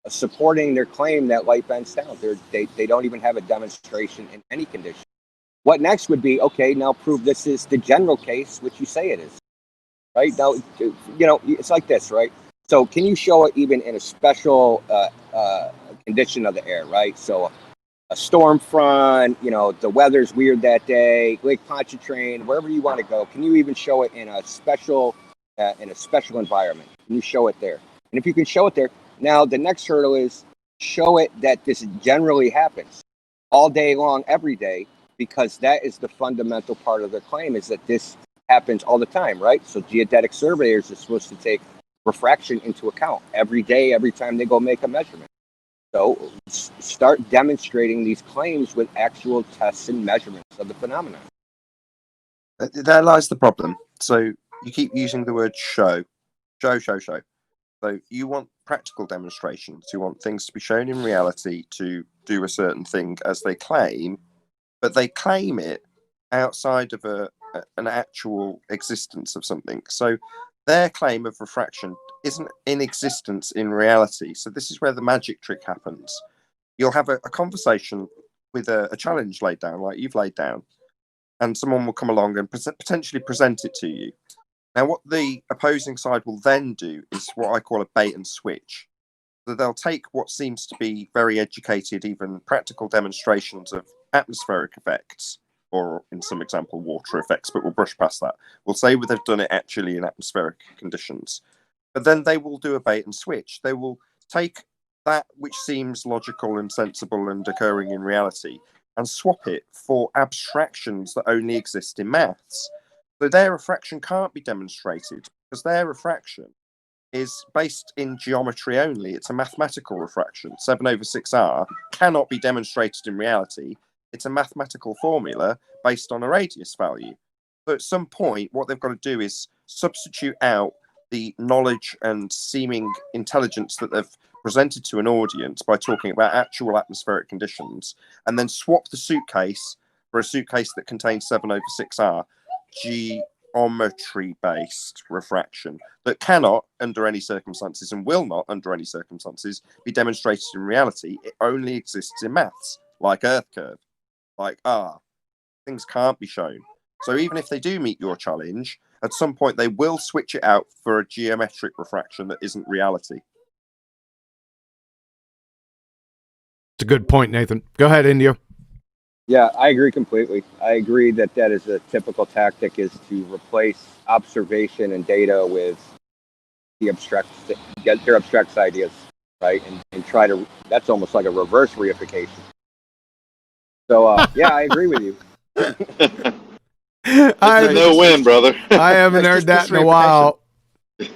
supporting their claim that light bends down. They don't even have a demonstration in any condition. What next would be, okay, now prove this is the general case, which you say it is, right? Now, it's like this, right? So can you show it even in a special condition of the air, right? So a storm front, the weather's weird that day, Lake Pontchartrain, wherever you want to go. Can you even show it in a special environment? Can you show it there? And if you can show it there, now the next hurdle is show it that this generally happens all day long, every day, because that is the fundamental part of their claim, is that this happens all the time, right? So geodetic surveyors are supposed to take refraction into account every day, every time they go make a measurement. So start demonstrating these claims with actual tests and measurements of the phenomenon. There lies the problem. So you keep using the word show. So you want practical demonstrations. You want things to be shown in reality to do a certain thing as they claim, but they claim it outside of an actual existence of something. So their claim of refraction isn't in existence in reality. So this is where the magic trick happens. You'll have a conversation with a challenge laid down, like you've laid down, and someone will come along and potentially present it to you. Now, what the opposing side will then do is what I call a bait and switch. So they'll take what seems to be very educated, even practical demonstrations of atmospheric effects, or in some example, water effects, but we'll brush past that. We'll say they've done it actually in atmospheric conditions. But then they will do a bait and switch. They will take that which seems logical and sensible and occurring in reality and swap it for abstractions that only exist in maths. So their refraction can't be demonstrated because their refraction is based in geometry only. It's a mathematical refraction. 7/6R cannot be demonstrated in reality. It's a mathematical formula based on a radius value. So at some point, what they've got to do is substitute out the knowledge and seeming intelligence that they've presented to an audience by talking about actual atmospheric conditions, and then swap the suitcase for a suitcase that contains 7/6R, geometry-based refraction that cannot, under any circumstances, and will not, under any circumstances, be demonstrated in reality. It only exists in maths, like Earth curve, like R. Things can't be shown. So even if they do meet your challenge, at some point they will switch it out for a geometric refraction that isn't reality. It's a good point, Nathan. Go ahead, India. Yeah, I agree completely. I agree that that is a typical tactic, is to replace observation and data with the abstract, get their abstract ideas, right? And try to, that's almost like a reverse reification. So, yeah, I agree with you. No win, brother. I haven't heard that in a while.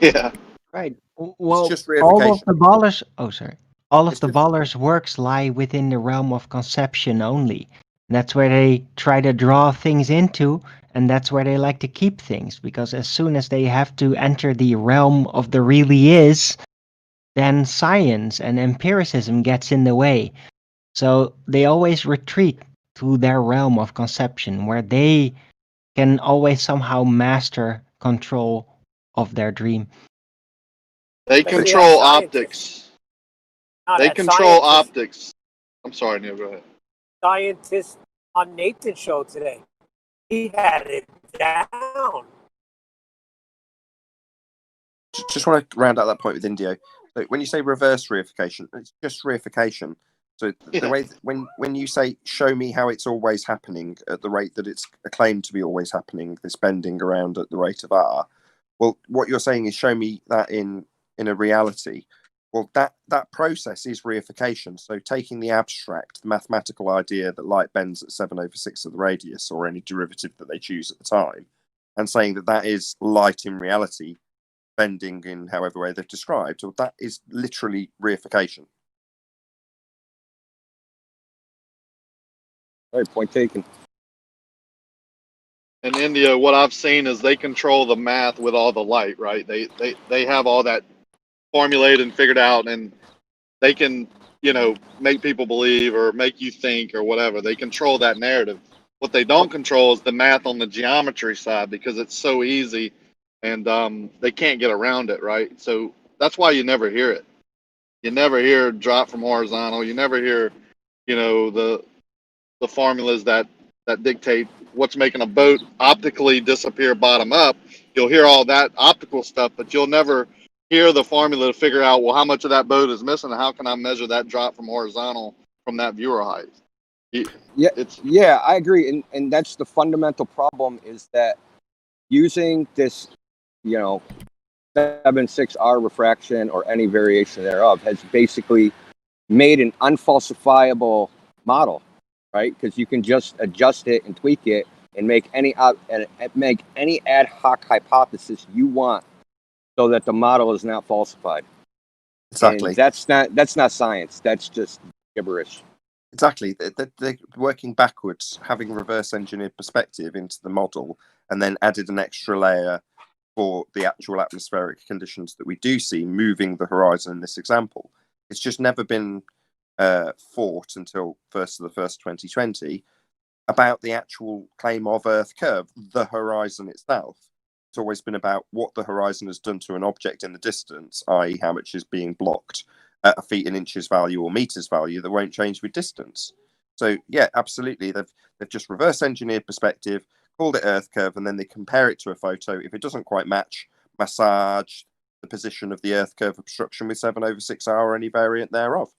Yeah. Right. Well, just all of reification. the ballers. Oh, sorry. All of the ballers' works lie within the realm of conception only. That's where they try to draw things into, and that's where they like to keep things. Because as soon as they have to enter the realm of the really is, then science and empiricism gets in the way. So they always retreat to their realm of conception, where they can always somehow master control of their dream. They control optics. They control optics. I'm sorry, Neil, go ahead. Scientist on Nathan's show today. He had it down. Just want to round out that point with Indio. So when you say reverse reification, it's just reification. So the way when you say show me how it's always happening at the rate that it's claimed to be always happening, this bending around at the rate of R, well, what you're saying is show me that in a reality. Well, that process is reification. So taking the abstract, the mathematical idea that light bends at 7/6 of the radius, or any derivative that they choose at the time, and saying that that is light in reality, bending in however way they've described. So that is literally reification. All right, point taken. In India, what I've seen is they control the math with all the light, right? They have all that formulated and figured out, and they can, make people believe or make you think or whatever. They control that narrative. What they don't control is the math on the geometry side, because it's so easy, and they can't get around it, right? So that's why you never hear it. You never hear drop from horizontal. You never hear, the formulas that dictate what's making a boat optically disappear bottom up. You'll hear all that optical stuff, but you'll never hear the formula to figure out, well, how much of that boat is missing, and how can I measure that drop from horizontal from that viewer height? Yeah, I agree, and that's the fundamental problem, is that using this, 7/6R refraction or any variation thereof has basically made an unfalsifiable model, right? Because you can just adjust it and tweak it and make any ad hoc hypothesis you want so that the model is not falsified. Exactly. And that's not science. That's just gibberish. Exactly. They're working backwards, having reverse engineered perspective into the model, and then added an extra layer for the actual atmospheric conditions that we do see moving the horizon in this example. It's just never been fought until 1st of the 1st, 2020, about the actual claim of Earth curve, the horizon itself. It's always been about what the horizon has done to an object in the distance, i.e. how much is being blocked at a feet and inches value or meters value that won't change with distance. So yeah, absolutely. They've just reverse engineered perspective, called it Earth curve, and then they compare it to a photo. If it doesn't quite match, massage the position of the Earth curve obstruction with 7/6R or any variant thereof.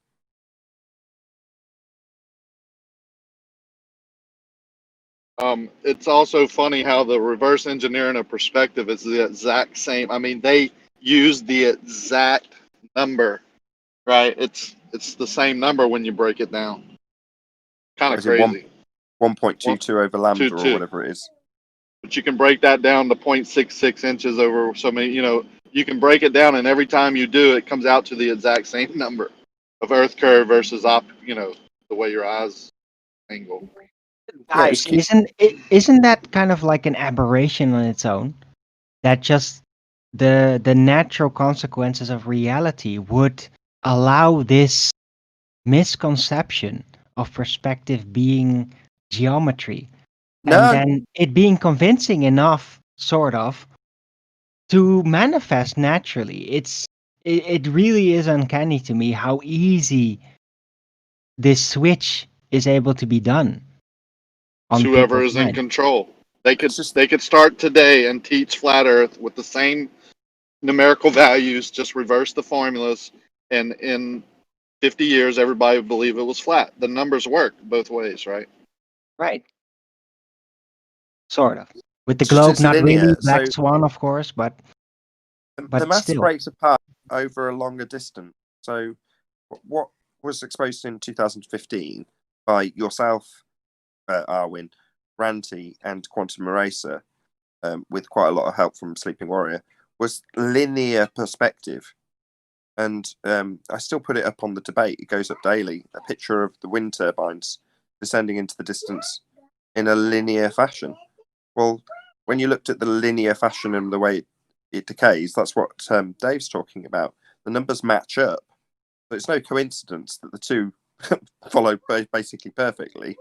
It's also funny how the reverse engineering of perspective is the exact same. I mean, they use the exact number, right? It's the same number when you break it down. Kind of crazy. 1.22 over lambda 2.2. or whatever it is. But you can break that down to 0.66 inches over so many, you can break it down, and every time you do, it comes out to the exact same number of Earth curve versus the way your eyes angle. Guys, isn't that kind of like an aberration on its own? That just the natural consequences of reality would allow this misconception of perspective being geometry, and then it being convincing enough, sort of, to manifest naturally. It really is uncanny to me how easy this switch is able to be done. Whoever is in control. They could start today and teach flat Earth with the same numerical values, just reverse the formulas, and in 50 years everybody would believe it was flat. The numbers work both ways, right? Right. Sort of. With the It's just globe it's not linear, really black so swan, of course, but the mass still. breaks apart over a longer distance. So what was exposed in 2015 by yourself, Arwin, Ranty, and Quantum Eraser, with quite a lot of help from Sleeping Warrior, was linear perspective. And I still put it up on the debate. It goes up daily. A picture of the wind turbines descending into the distance in a linear fashion. Well, when you looked at the linear fashion and the way it decays, that's what Dave's talking about. The numbers match up. So it's no coincidence that the two follow basically perfectly.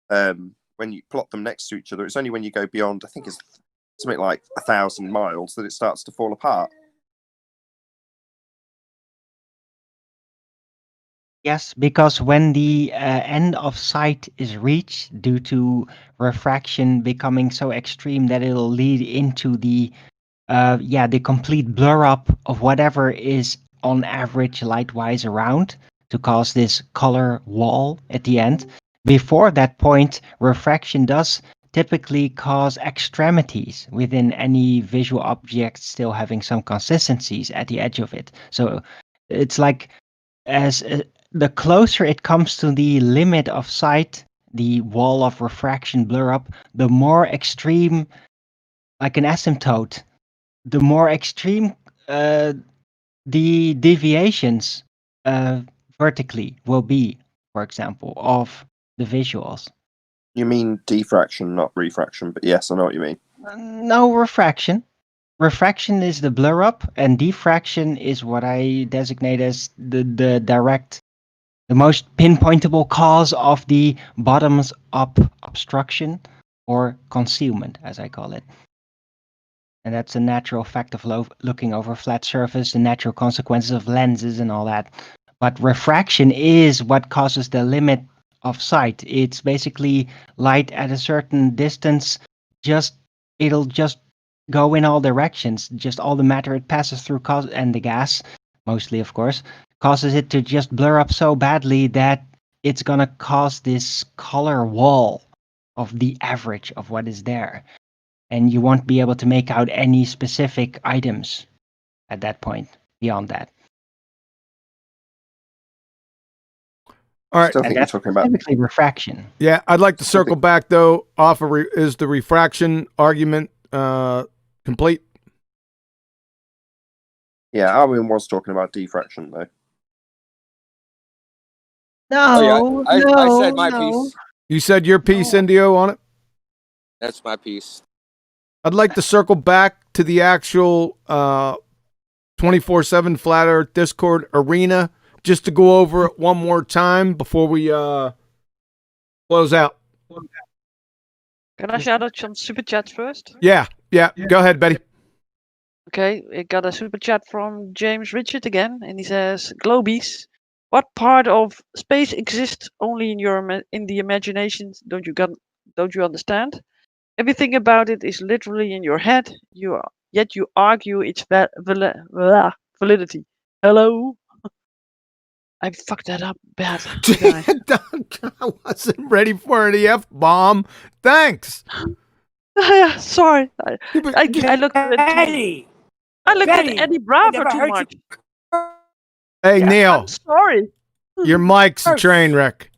When you plot them next to each other, it's only when you go beyond, I think it's something like 1,000 miles, that it starts to fall apart. Yes, because when the end of sight is reached due to refraction becoming so extreme that it'll lead into the complete blur up of whatever is on average light-wise around to cause this color wall at the end. Before that point, refraction does typically cause extremities within any visual object still having some consistencies at the edge of it. So it's like as the closer it comes to the limit of sight, the wall of refraction blur up, the more extreme, like an asymptote, the more extreme the deviations vertically will be, for example, of the visuals. You mean diffraction, not refraction, but yes, I know what you mean. No, refraction. Refraction is the blur up, and diffraction is what I designate as the direct, the most pinpointable cause of the bottoms up obstruction or concealment, as I call it. And that's a natural effect of looking over a flat surface, the natural consequences of lenses and all that. But refraction is what causes the limit of sight. It's basically light at a certain distance, it'll just go in all directions. Just all the matter it passes through, and the gas, mostly of course, causes it to just blur up so badly that it's gonna cause this color wall of the average of what is there. And you won't be able to make out any specific items at that point beyond that. All right. Still think you're talking about specifically refraction. Yeah, I'd like to circle back though. Is the refraction argument complete? Yeah, Alwyn was talking about diffraction though. No, I no, said my no. piece. You said your piece, No. Indio, on it? That's my piece. I'd like to circle back to the actual 24/7 Flat Earth Discord arena just to go over it one more time before we close out. Can I shout out some super chats first? Yeah. Go ahead, Betty. Okay, we got a super chat from James Richard again, and he says, "Globies, what part of space exists only in in the imagination? Don't you understand? Everything about it is literally in your head. Yet you argue its validity. Hello." I fucked that up bad. didn't I wasn't ready for an F-bomb. Thanks. I? Sorry, I looked at Eddie, Eddie Bravo never too heard you- much. Hey, Yeah, Neil, I'm sorry. your mic's a train wreck.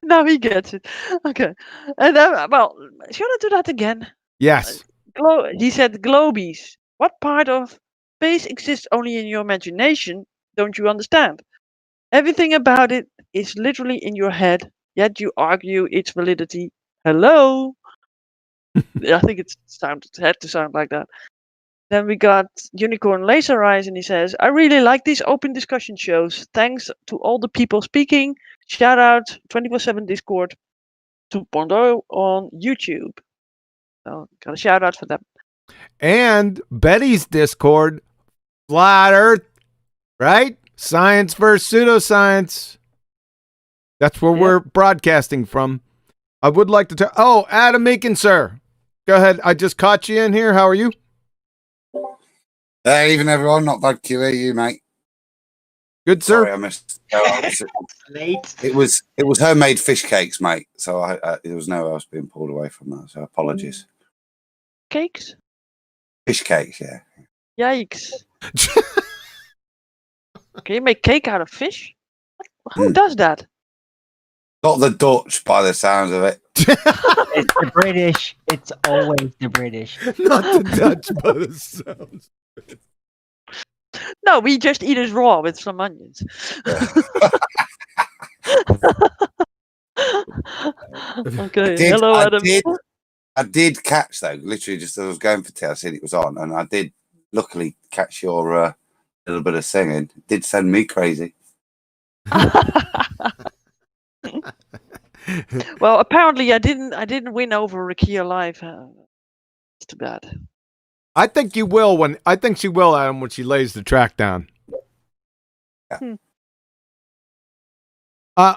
Now he gets it. Okay, and well, should I do that again? Yes. He said, "Globies, what part of space exists only in your imagination? Don't you understand? Everything about it is literally in your head, yet you argue its validity. Hello?" I think it had to sound like that. Then we got Unicorn Laser Eyes, and he says, "I really like these open discussion shows. Thanks to all the people speaking. Shout out 24/7 Discord 2.0 on YouTube." So got a shout out for them. And Betty's Discord, Flat Earth, right? Science versus pseudoscience. That's where we're broadcasting from. I would like to tell. Oh, Adam Meakin, sir. Go ahead. I just caught you in here. How are you? Even everyone, not bad QA, you mate. Good, sir. Sorry, I missed. Late. It was homemade fish cakes, mate. So there was no else being pulled away from that. So apologies. Cakes? Fish cakes, yeah. Yikes. Can you make cake out of fish? Who does that? Not the Dutch, by the sounds of it. It's the British. It's always the British. Not the Dutch, but it sounds. No, we just eat it raw with some onions. Okay, hello, Adam. I did catch though, literally just as I was going for tea, I seen it was on, and I did luckily catch your little bit of singing. It did send me crazy. Well, apparently I didn't win over Rakia Live. It's too bad. I think you will I think she will, Adam, when she lays the track down. Yeah.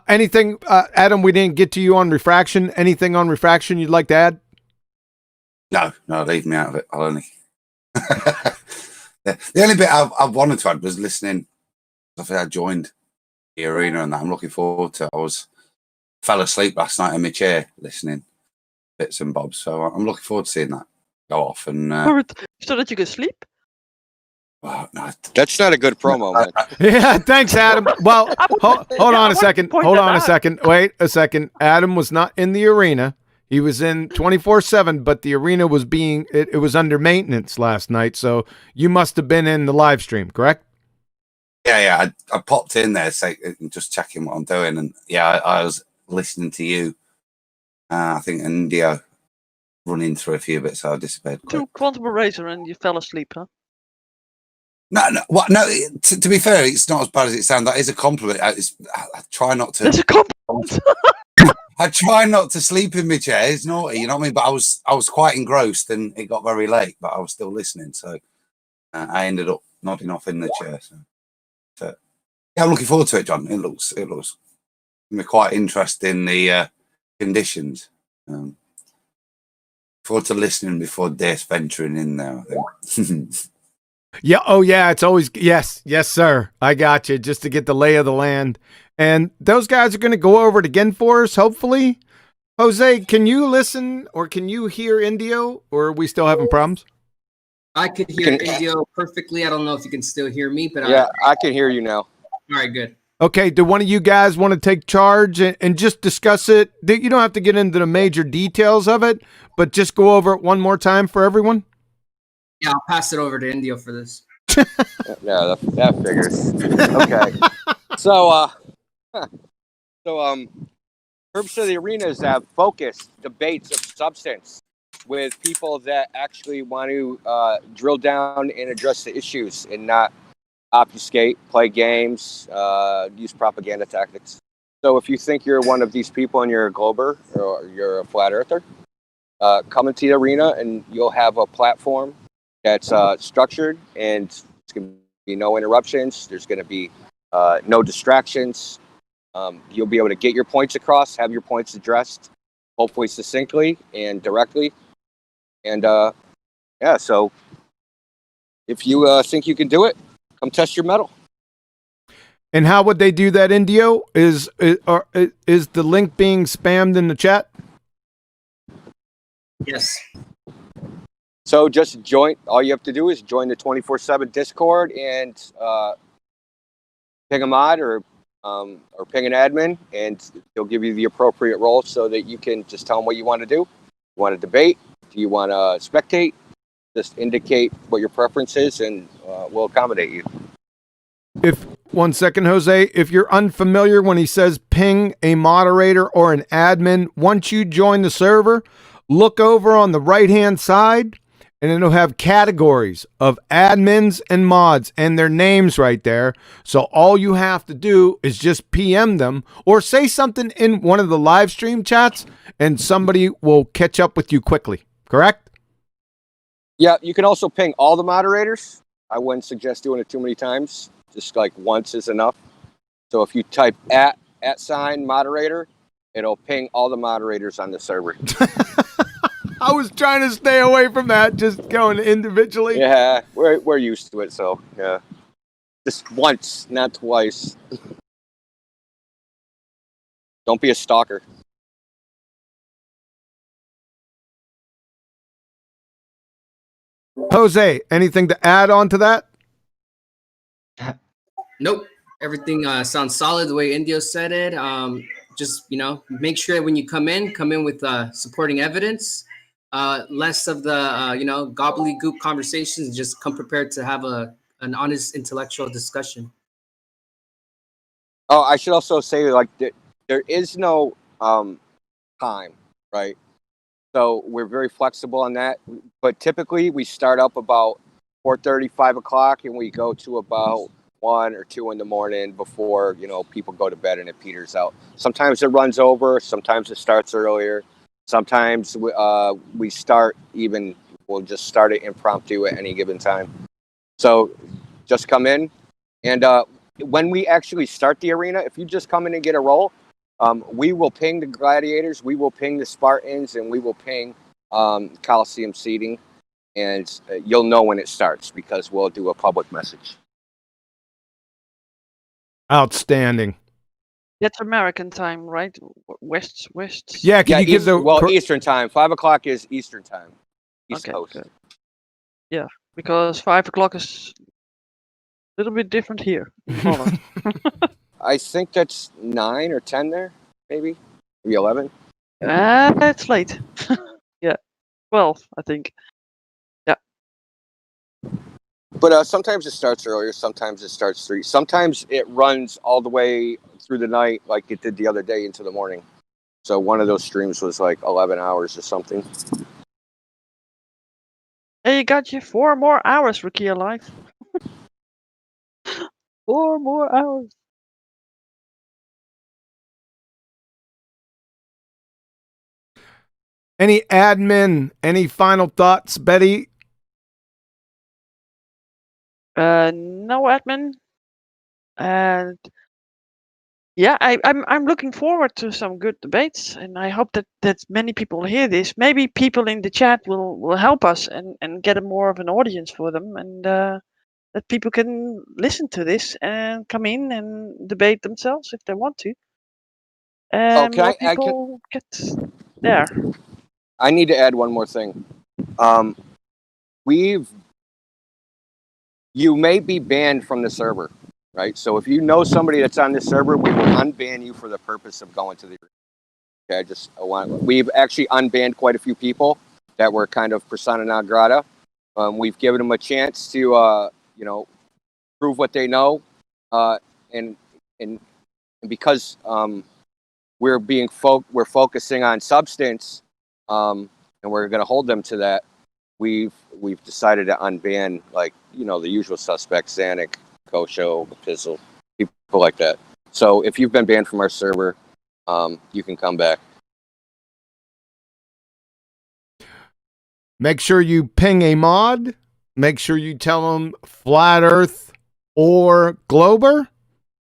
Anything, Adam, we didn't get to you on refraction. Anything on refraction you'd like to add? No, leave me out of it. I'll only. The only bit I wanted to add was listening. I think I joined the arena and that I'm looking forward to. Fell asleep last night in my chair listening bits and bobs, so I'm looking forward to seeing that go off. And so that you can sleep. well, no, That's not a good promo, man. Yeah, thanks, Adam. Well, hold on a second. Hold on a second. Wait a second. Adam was not in the arena. He was in 24/7, but the arena was it was under maintenance last night. So you must have been in the live stream, correct? Yeah. I popped in there, just checking what I'm doing, and yeah, I was listening to you. I think Indio running through a few bits, so I disappeared. To Quantum Eraser and you fell asleep, huh? No. What? No. To be fair, it's not as bad as it sounds. That is a compliment. I try not to. It's a compliment. I try not to sleep in my chair. It's naughty, you know what I mean? But I was quite engrossed, and it got very late. But I was still listening, so I ended up nodding off in the chair. So yeah, I'm looking forward to it, John. It looks quite interesting. The conditions. Forward to listening before Death venturing in there, I think. Yeah. Oh, yeah. It's always yes, sir. I got you. Just to get the lay of the land, and those guys are going to go over it again for us. Hopefully, Jose, can you listen or can you hear Indio, or are we still having problems? I could hear Indio perfectly. I don't know if you can still hear me, but Yeah, I can hear you now. All right, good. Okay. Do one of you guys want to take charge and just discuss it? You don't have to get into the major details of it, but just go over it one more time for everyone. Yeah, I'll pass it over to Indio for this. Yeah, that figures. Okay. So, purpose of the arena is to have focused debates of substance with people that actually want to drill down and address the issues and not obfuscate, play games, use propaganda tactics. So if you think you're one of these people and you're a glober or you're a flat earther, come into the arena and you'll have a platform that's structured, and it's going to be no interruptions. There's going to be no distractions. You'll be able to get your points across, have your points addressed, hopefully succinctly and directly. And yeah, so if you think you can do it, come test your mettle. And how would they do that, Indio? Is the link being spammed in the chat? Yes. So just join. All you have to do is join the 24/7 Discord and ping a mod or ping an admin, and he'll give you the appropriate role so that you can just tell him what you want to do. You want to debate? Do you want to spectate? Just indicate what your preference is, and we'll accommodate you. If 1 second, Jose, if you're unfamiliar when he says ping a moderator or an admin, once you join the server, look over on the right-hand side, and it'll have categories of admins and mods and their names right there. So all you have to do is just PM them or say something in one of the live stream chats, and somebody will catch up with you quickly. Correct? Yeah, you can also ping all the moderators. I wouldn't suggest doing it too many times. Just like once is enough. So if you type @ moderator, it'll ping all the moderators on the server. I was trying to stay away from that, just going individually. Yeah, we're used to it, so yeah. Just once, not twice. Don't be a stalker. Jose, anything to add on to that? Nope. Everything sounds solid the way Indio said it. Just, make sure when you come in with supporting evidence. Less of the, gobbledygook conversations. Just come prepared to have an honest intellectual discussion. Oh, I should also say, like, there is no time, right? So we're very flexible on that. But typically we start up about 4:30, 5 o'clock, and we go to about 1 or 2 in the morning before, people go to bed and it peters out. Sometimes it runs over. Sometimes it starts earlier. Sometimes we'll just start it impromptu at any given time. So just come in. And when we actually start the arena, if you just come in and get a roll, we will ping the gladiators, we will ping the Spartans, and we will ping Coliseum seating. And you'll know when it starts because we'll do a public message. Outstanding. That's American time, right? West. Yeah, can you give the... Eastern time. 5 o'clock is Eastern time. East Coast. Good. Yeah, because 5 o'clock is a little bit different here in Holland. I think that's 9 or 10 there, maybe. Maybe 11. It's late. Yeah, 12, I think. Yeah. But sometimes it starts earlier. Sometimes it starts 3. Sometimes it runs all the way through the night, like it did the other day, into the morning. So one of those streams was like 11 hours or something. Hey, you got 4 more hours, Rukia Live. 4 more hours. Any final thoughts, Betty? No admin. And yeah, I'm looking forward to some good debates, and I hope that many people hear this. Maybe people in the chat will help us and get more of an audience for them, and that people can listen to this and come in and debate themselves if they want to. And more people get there. I need to add one more thing. You may be banned from the server, right? So if you know somebody that's on this server, we will unban you for the purpose of going to the. Okay, we've actually unbanned quite a few people that were kind of persona non grata. We've given them a chance to, prove what they know, and because we're focusing on substance, and we're going to hold them to that. We've decided to unban, the usual suspects, Xanic, Kosho, Pizzle, people like that. So if you've been banned from our server, you can come back. Make sure you ping a mod. Make sure you tell them Flat Earth or Glober.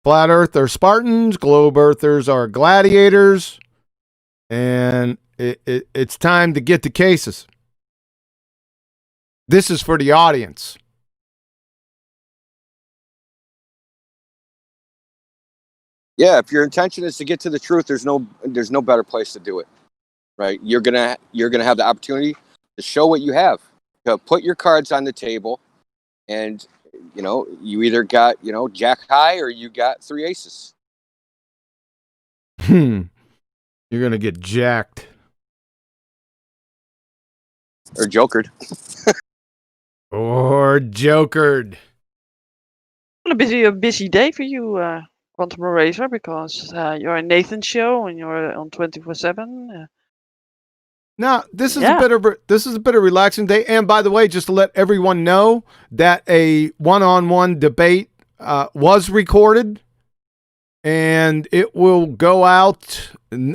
Flat Earth are Spartans. Globe Earthers are gladiators. And it's time to get to cases. This is for the audience. Yeah, if your intention is to get to the truth, there's no better place to do it, right? You're gonna have the opportunity to show what you have. Put your cards on the table, and you either got Jack high or you got 3 aces. You're gonna get jacked or jokered. Or jokered. A busy day for you, Quantum Eraser, because you're in Nathan's show and you're on 24/7. Now, this is a bit of relaxing day. And by the way, just to let everyone know that a one-on-one debate was recorded, and it will go out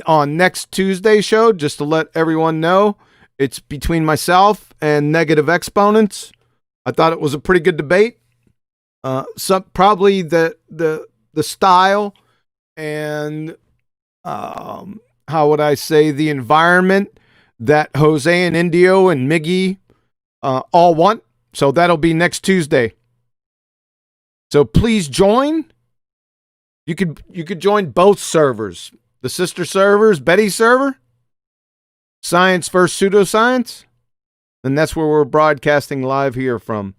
on next Tuesday's show. Just to let everyone know, it's between myself and Negative Exponents. I thought it was a pretty good debate. Probably the style and how would I say, the environment that Jose and Indio and Miggy all want. So that'll be next Tuesday. So please join. You could join both servers, the sister servers, Betty's server, Science versus Pseudoscience, and that's where we're broadcasting live here from.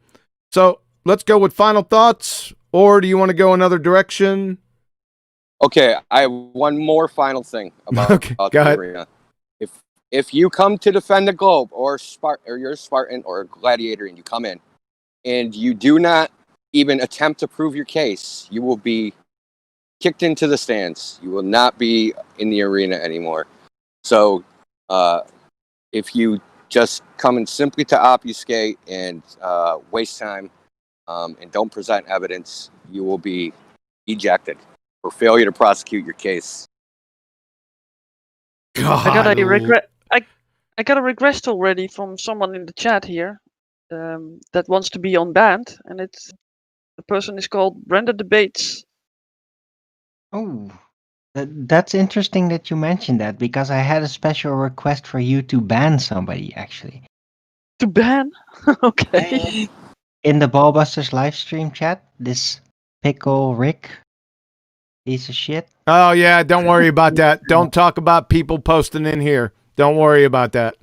So let's go with final thoughts, or do you want to go another direction? Okay, I have one more final thing about the arena. If you come to defend the globe, or you're a Spartan or a gladiator, and you come in, and you do not even attempt to prove your case, you will be kicked into the stands. You will not be in the arena anymore. So, if you just come in simply to obfuscate and waste time, and don't present evidence, you will be ejected for failure to prosecute your case. God. I got a request already from someone in the chat here that wants to be unbanned, and the person is called Brenda Debates. Oh, that's interesting that you mentioned that, because I had a special request for you to ban somebody, actually. To ban? Okay. In the Ballbusters live stream chat, this Pickle Rick piece of shit. Oh, yeah, don't worry about that. Don't talk about people posting in here. Don't worry about that.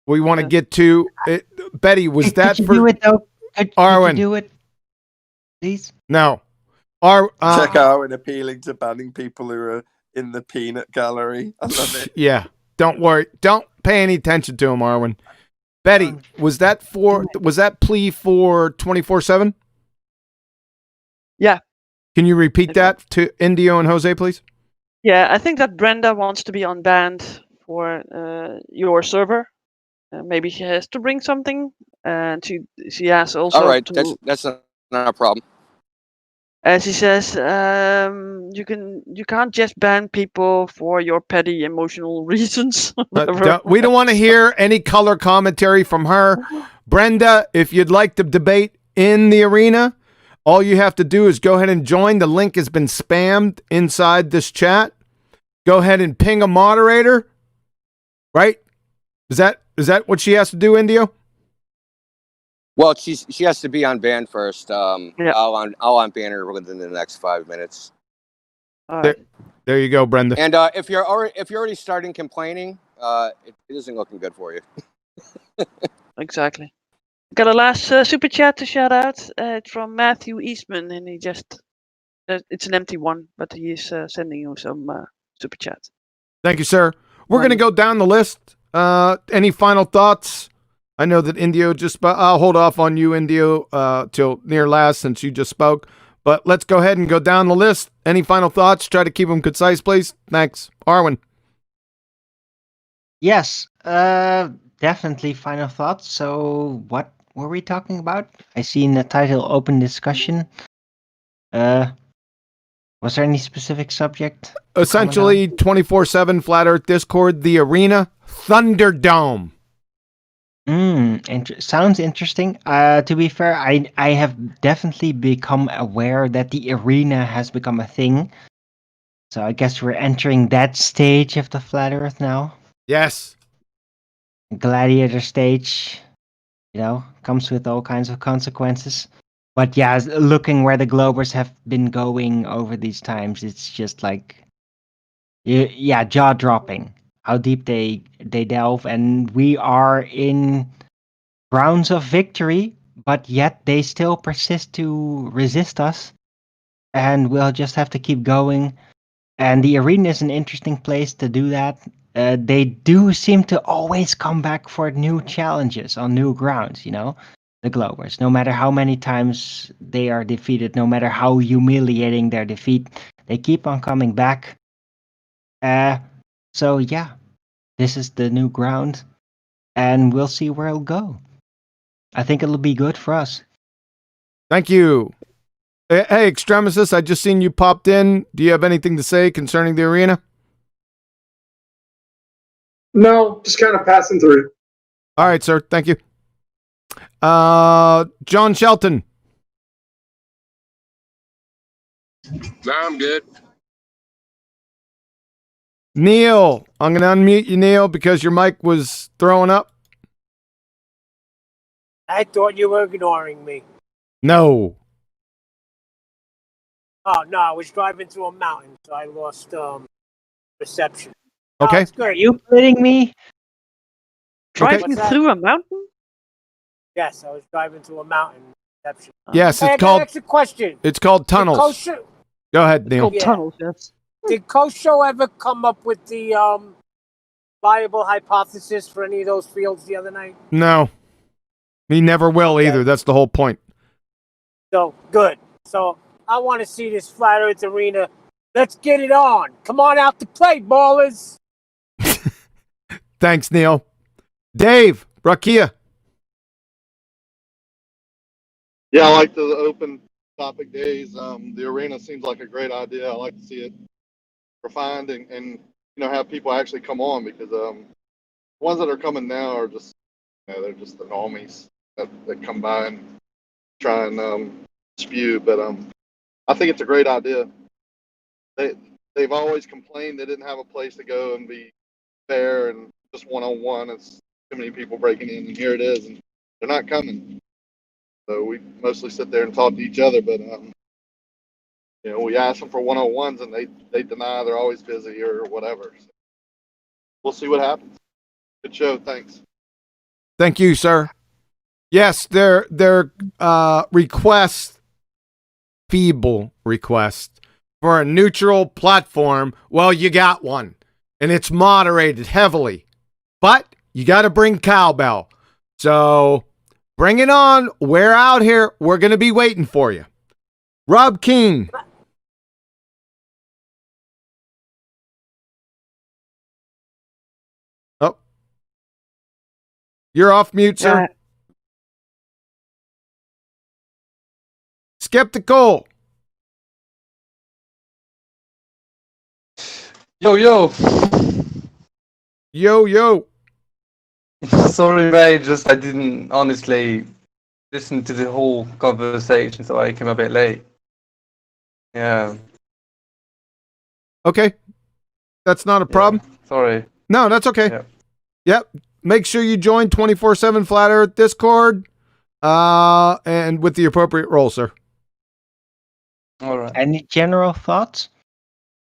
We want to get to it. Betty, was that could you for do it, though? Could Arwen? you do it, please? No. Check Arwen appealing to banning people who are in the peanut gallery. I love it. Yeah. Don't worry. Don't pay any attention to him, Arwen. Betty, was that plea for 24/7? Yeah. Can you repeat that to Indio and Jose, please? Yeah, I think that Brenda wants to be unbanned for your server. Maybe she has to bring something, and she has also. All right, that's not a problem. As she says, you can't just ban people for your petty emotional reasons. We don't want to hear any color commentary from her. Brenda, if you'd like to debate in the arena, all you have to do is go ahead and join. The link has been spammed inside this chat. Go ahead and ping a moderator. Right? Is that what she has to do, Indio? Well, she has to be unbanned first. I'll unban her within the next 5 minutes. There you go, Brenda. And if you're already starting complaining, it isn't looking good for you. Exactly. Got a last super chat to shout out. It's from Matthew Eastman, and it's an empty one, but he is sending you some super chat. Thank you, sir. We're going to go down the list. Any final thoughts? I know that Indio just spoke. I'll hold off on you, Indio, till near last since you just spoke. But let's go ahead and go down the list. Any final thoughts? Try to keep them concise, please. Thanks. Arwen. Yes, definitely final thoughts. So what were we talking about? I see in the title open discussion. Was there any specific subject? Essentially 24/7 Flat Earth Discord, the arena, Thunderdome. Sounds interesting. To be fair, I have definitely become aware that the arena has become a thing. So I guess we're entering that stage of the Flat Earth now. Yes. Gladiator stage, comes with all kinds of consequences. But yeah, looking where the Globers have been going over these times, it's just like, yeah, jaw-dropping. How deep they delve, and we are in grounds of victory, but yet they still persist to resist us, and we'll just have to keep going. And the arena is an interesting place to do that. They do seem to always come back for new challenges on new grounds, the Globers. No matter how many times they are defeated, no matter how humiliating their defeat, they keep on coming back. So yeah, this is the new ground, and we'll see where it'll go. I think it'll be good for us. Thank you. Hey, Extremistus, I just seen you popped in. Do you have anything to say concerning the arena? No, just kind of passing through. All right, sir. Thank you. John Shelton. No, I'm good. Neil, I'm going to unmute you, Neil, because your mic was throwing up. I thought you were ignoring me. No. Oh, no, I was driving through a mountain, so I lost reception. Okay. It's good. Are you kidding me? Driving through a mountain? Yes, I was driving through a mountain. Reception. Yes, Hey, it's called. Next question. It's called tunnels. Go ahead, Neil. Tunnels, yes. Did Kosho ever come up with the viable hypothesis for any of those fields the other night? No. He never will either. That's the whole point. So, good. So, I want to see this Flat Earth arena. Let's get it on. Come on out to play, ballers. Thanks, Neil. Dave, Rakia. Yeah, I like the open topic days. The arena seems like a great idea. I like to see it refined and have people actually come on, because the ones that are coming now are just they're just the normies that come by and try and spew. But I think it's a great idea. They've always complained they didn't have a place to go and be fair and just one-on-one. It's too many people breaking in, and here it is, and they're not coming. So we mostly sit there and talk to each other, but we ask them for one-on-ones, and they deny. They're always busy or whatever. So we'll see what happens. Good show. Thanks. Thank you, sir. Yes, their request, feeble request for a neutral platform. Well, you got one, and it's moderated heavily, but you got to bring cowbell. So bring it on. We're out here. We're going to be waiting for you. Rob King. Oh, you're off mute, sir. Skeptical. Yo, yo. Yo, yo. Sorry, mate. I didn't honestly listen to the whole conversation, so I came a bit late. Yeah. Okay. That's not a problem. Sorry. No, that's okay. Yep. Make sure you join 24/7 Flat Earth Discord, and with the appropriate role, sir. All right. Any general thoughts?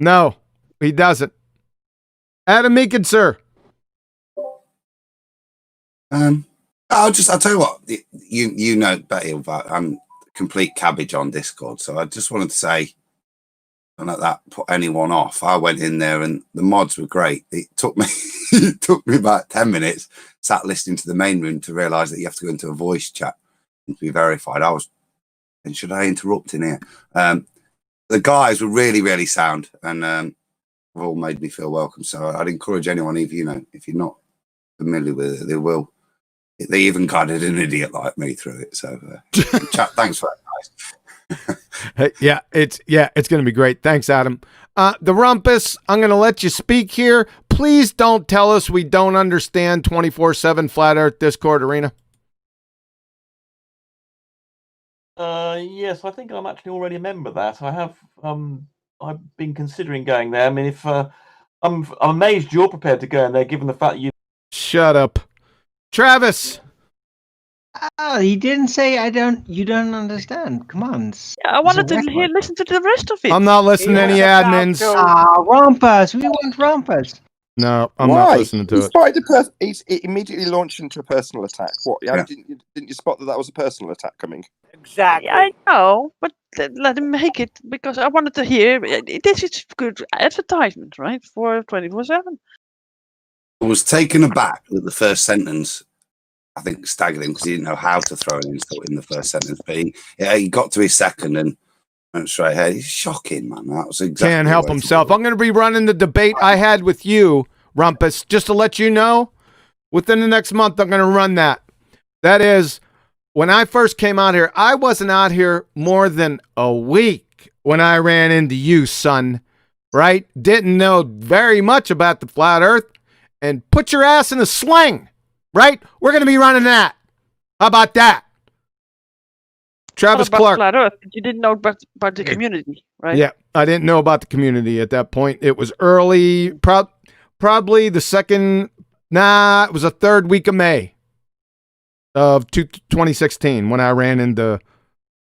No, he doesn't. Adam Meekin, sir. I'll tell you what, you know better, but I'm complete cabbage on Discord, so I just wanted to say, don't let that put anyone off. I went in there and the mods were great. It took me it took me about 10 minutes, sat listening to the main room to realise that you have to go into a voice chat to be verified. And should I interrupt in here? The guys were really, really sound and have all made me feel welcome. So I'd encourage anyone, if you're not familiar with it, they even guided an idiot like me through it. So chat, thanks for that, guys. Hey, it's going to be great. Thanks, Adam. The Rumpus, I'm going to let you speak here. Please don't tell us we don't understand 24/7 Flat Earth Discord arena. Yes, I think I'm actually already a member of that. I have. I've been considering going there. I mean, if I'm amazed you're prepared to go in there, given the fact you. Shut up, Travis. Oh, he didn't say you don't understand. Come on. Yeah, I wanted to listen to the rest of it. I'm not listening to any admins. Rumpus. We want Rumpus. No, I'm not listening to it. It immediately launched into a personal attack. What? Yeah. Didn't you spot that was a personal attack coming? Exactly. I know, but let him make it because I wanted to hear. This is good advertisement, right? For 24/7. I was taken aback with the first sentence. I think staggered him because he didn't know how to throw an insult in the first sentence. But he got to his second and went straight ahead. He's shocking, man. That was exactly. Can't help himself. I'm going to be running the debate I had with you, Rumpus, just to let you know. Within the next month, I'm going to run that. That is, when I first came out here, I wasn't out here more than a week when I ran into you, son. Right? Didn't know very much about the flat Earth, and put your ass in a sling. Right? We're going to be running that. How about that? Travis Clark. Flat Earth. You didn't know about the community, right? Yeah, I didn't know about the community at that point. It was early, probably the second, it was the third week of May of 2016 when I ran into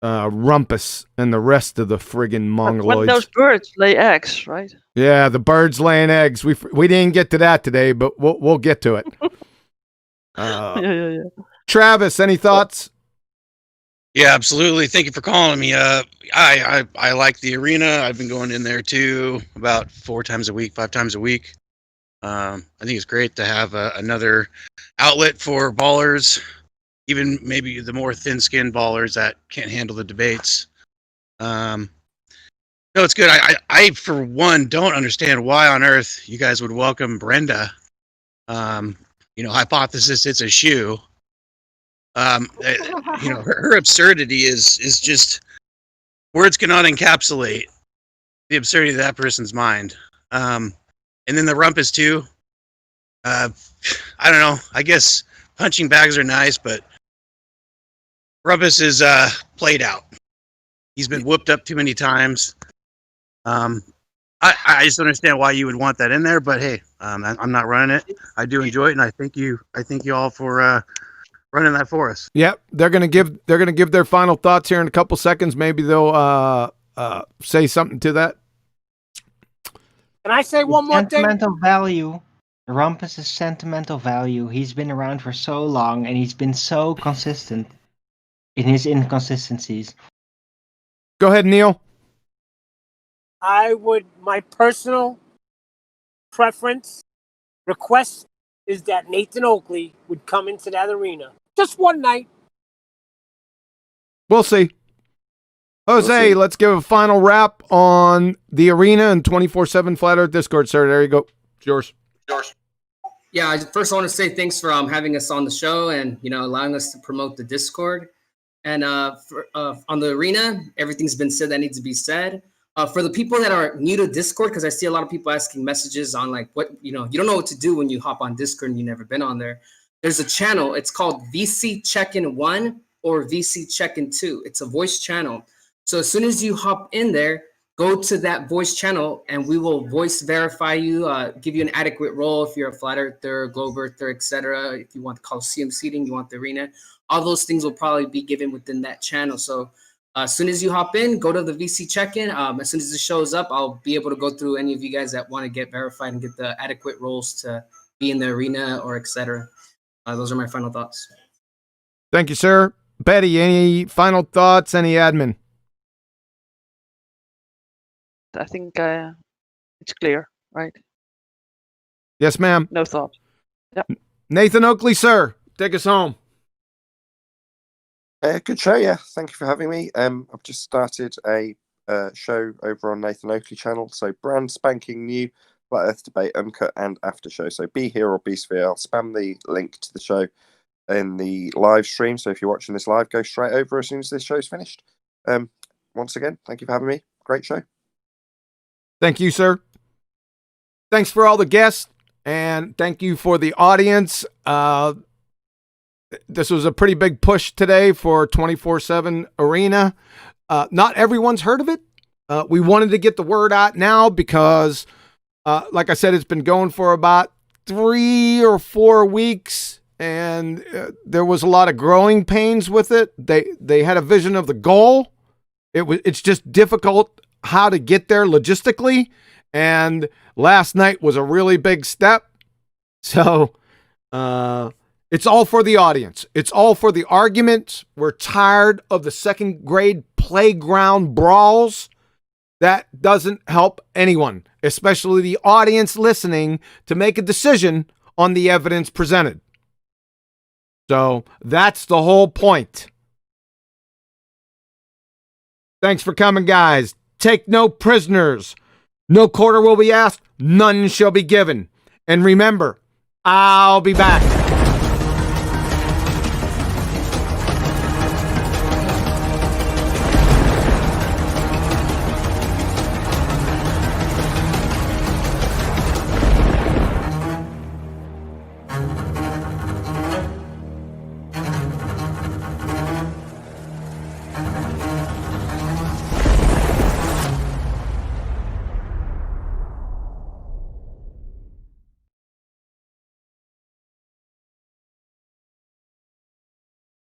Rumpus and the rest of the friggin' Mongoloids. When those birds lay eggs, right? Yeah, the birds laying eggs. We didn't get to that today, but we'll get to it. Yeah. Travis, any thoughts? Yeah, absolutely. Thank you for calling me. I like the arena. I've been going in there too about 5 times a week. I think it's great to have another outlet for ballers, even maybe the more thin-skinned ballers that can't handle the debates. No, it's good. I for one don't understand why on earth you guys would welcome Brenda. Hypothesis, it's a shoe. Her absurdity is just words cannot encapsulate the absurdity of that person's mind. And then the Rumpus too. I don't know. I guess punching bags are nice, but Rumpus is played out. He's been whooped up too many times. I just don't understand why you would want that in there, but hey, I'm not running it. I do enjoy it, and I thank you all for running that for us. Yep, they're gonna give their final thoughts here in a couple seconds. Maybe they'll say something to that. Can I say one more thing? Sentimental value. Rumpus is sentimental value. He's been around for so long, and he's been so consistent in his inconsistencies. Go ahead, Neil. My personal request is that Nathan Oakley would come into that arena. Just one night. We'll see. Jose, let's give a final wrap on the arena and 24/7 Flat Earth Discord, sir. There you go. It's yours. Yeah, I want to say thanks for having us on the show and allowing us to promote the Discord. And on the arena, everything's been said that needs to be said. For the people that are new to Discord, because I see a lot of people asking messages on you don't know what to do when you hop on Discord and you've never been on there. There's a channel. It's called VC Check-in 1 or VC Check-in 2. It's a voice channel. So as soon as you hop in there, go to that voice channel and we will voice verify you, give you an adequate role if you're a flat earther, globe earther, etc. If you want the Coliseum seating, you want the arena. All those things will probably be given within that channel. So as soon as you hop in, go to the VC check-in. As soon as it shows up, I'll be able to go through any of you guys that want to get verified and get the adequate roles to be in the arena or etc. Those are my final thoughts. Thank you, sir. Betty, any final thoughts? Any admin? I think it's clear, right? Yes, ma'am. No thought. Yep. Nathan Oakley, sir, take us home. Good show, yeah. Thank you for having me. I've just started a show over on Nathan Oakley channel, so brand spanking new Flat Earth Debate Uncut and After Show. So be here or be sphere. I'll spam the link to the show in the live stream. So if you're watching this live, go straight over as soon as this show's finished. Once again, thank you for having me. Great show. Thank you, sir. Thanks for all the guests, and thank you for the audience. This was a pretty big push today for 24/7 Arena. Not everyone's heard of it. We wanted to get the word out now because, like I said, it's been going for about 3 or 4 weeks, and there was a lot of growing pains with it. They had a vision of the goal. It's just difficult how to get there logistically, and last night was a really big step. So it's all for the audience. It's all for the arguments. We're tired of the second grade playground brawls. That doesn't help anyone, especially the audience listening, to make a decision on the evidence presented. So that's the whole point. Thanks for coming, guys. Take no prisoners. No quarter will be asked. None shall be given. And remember, I'll be back.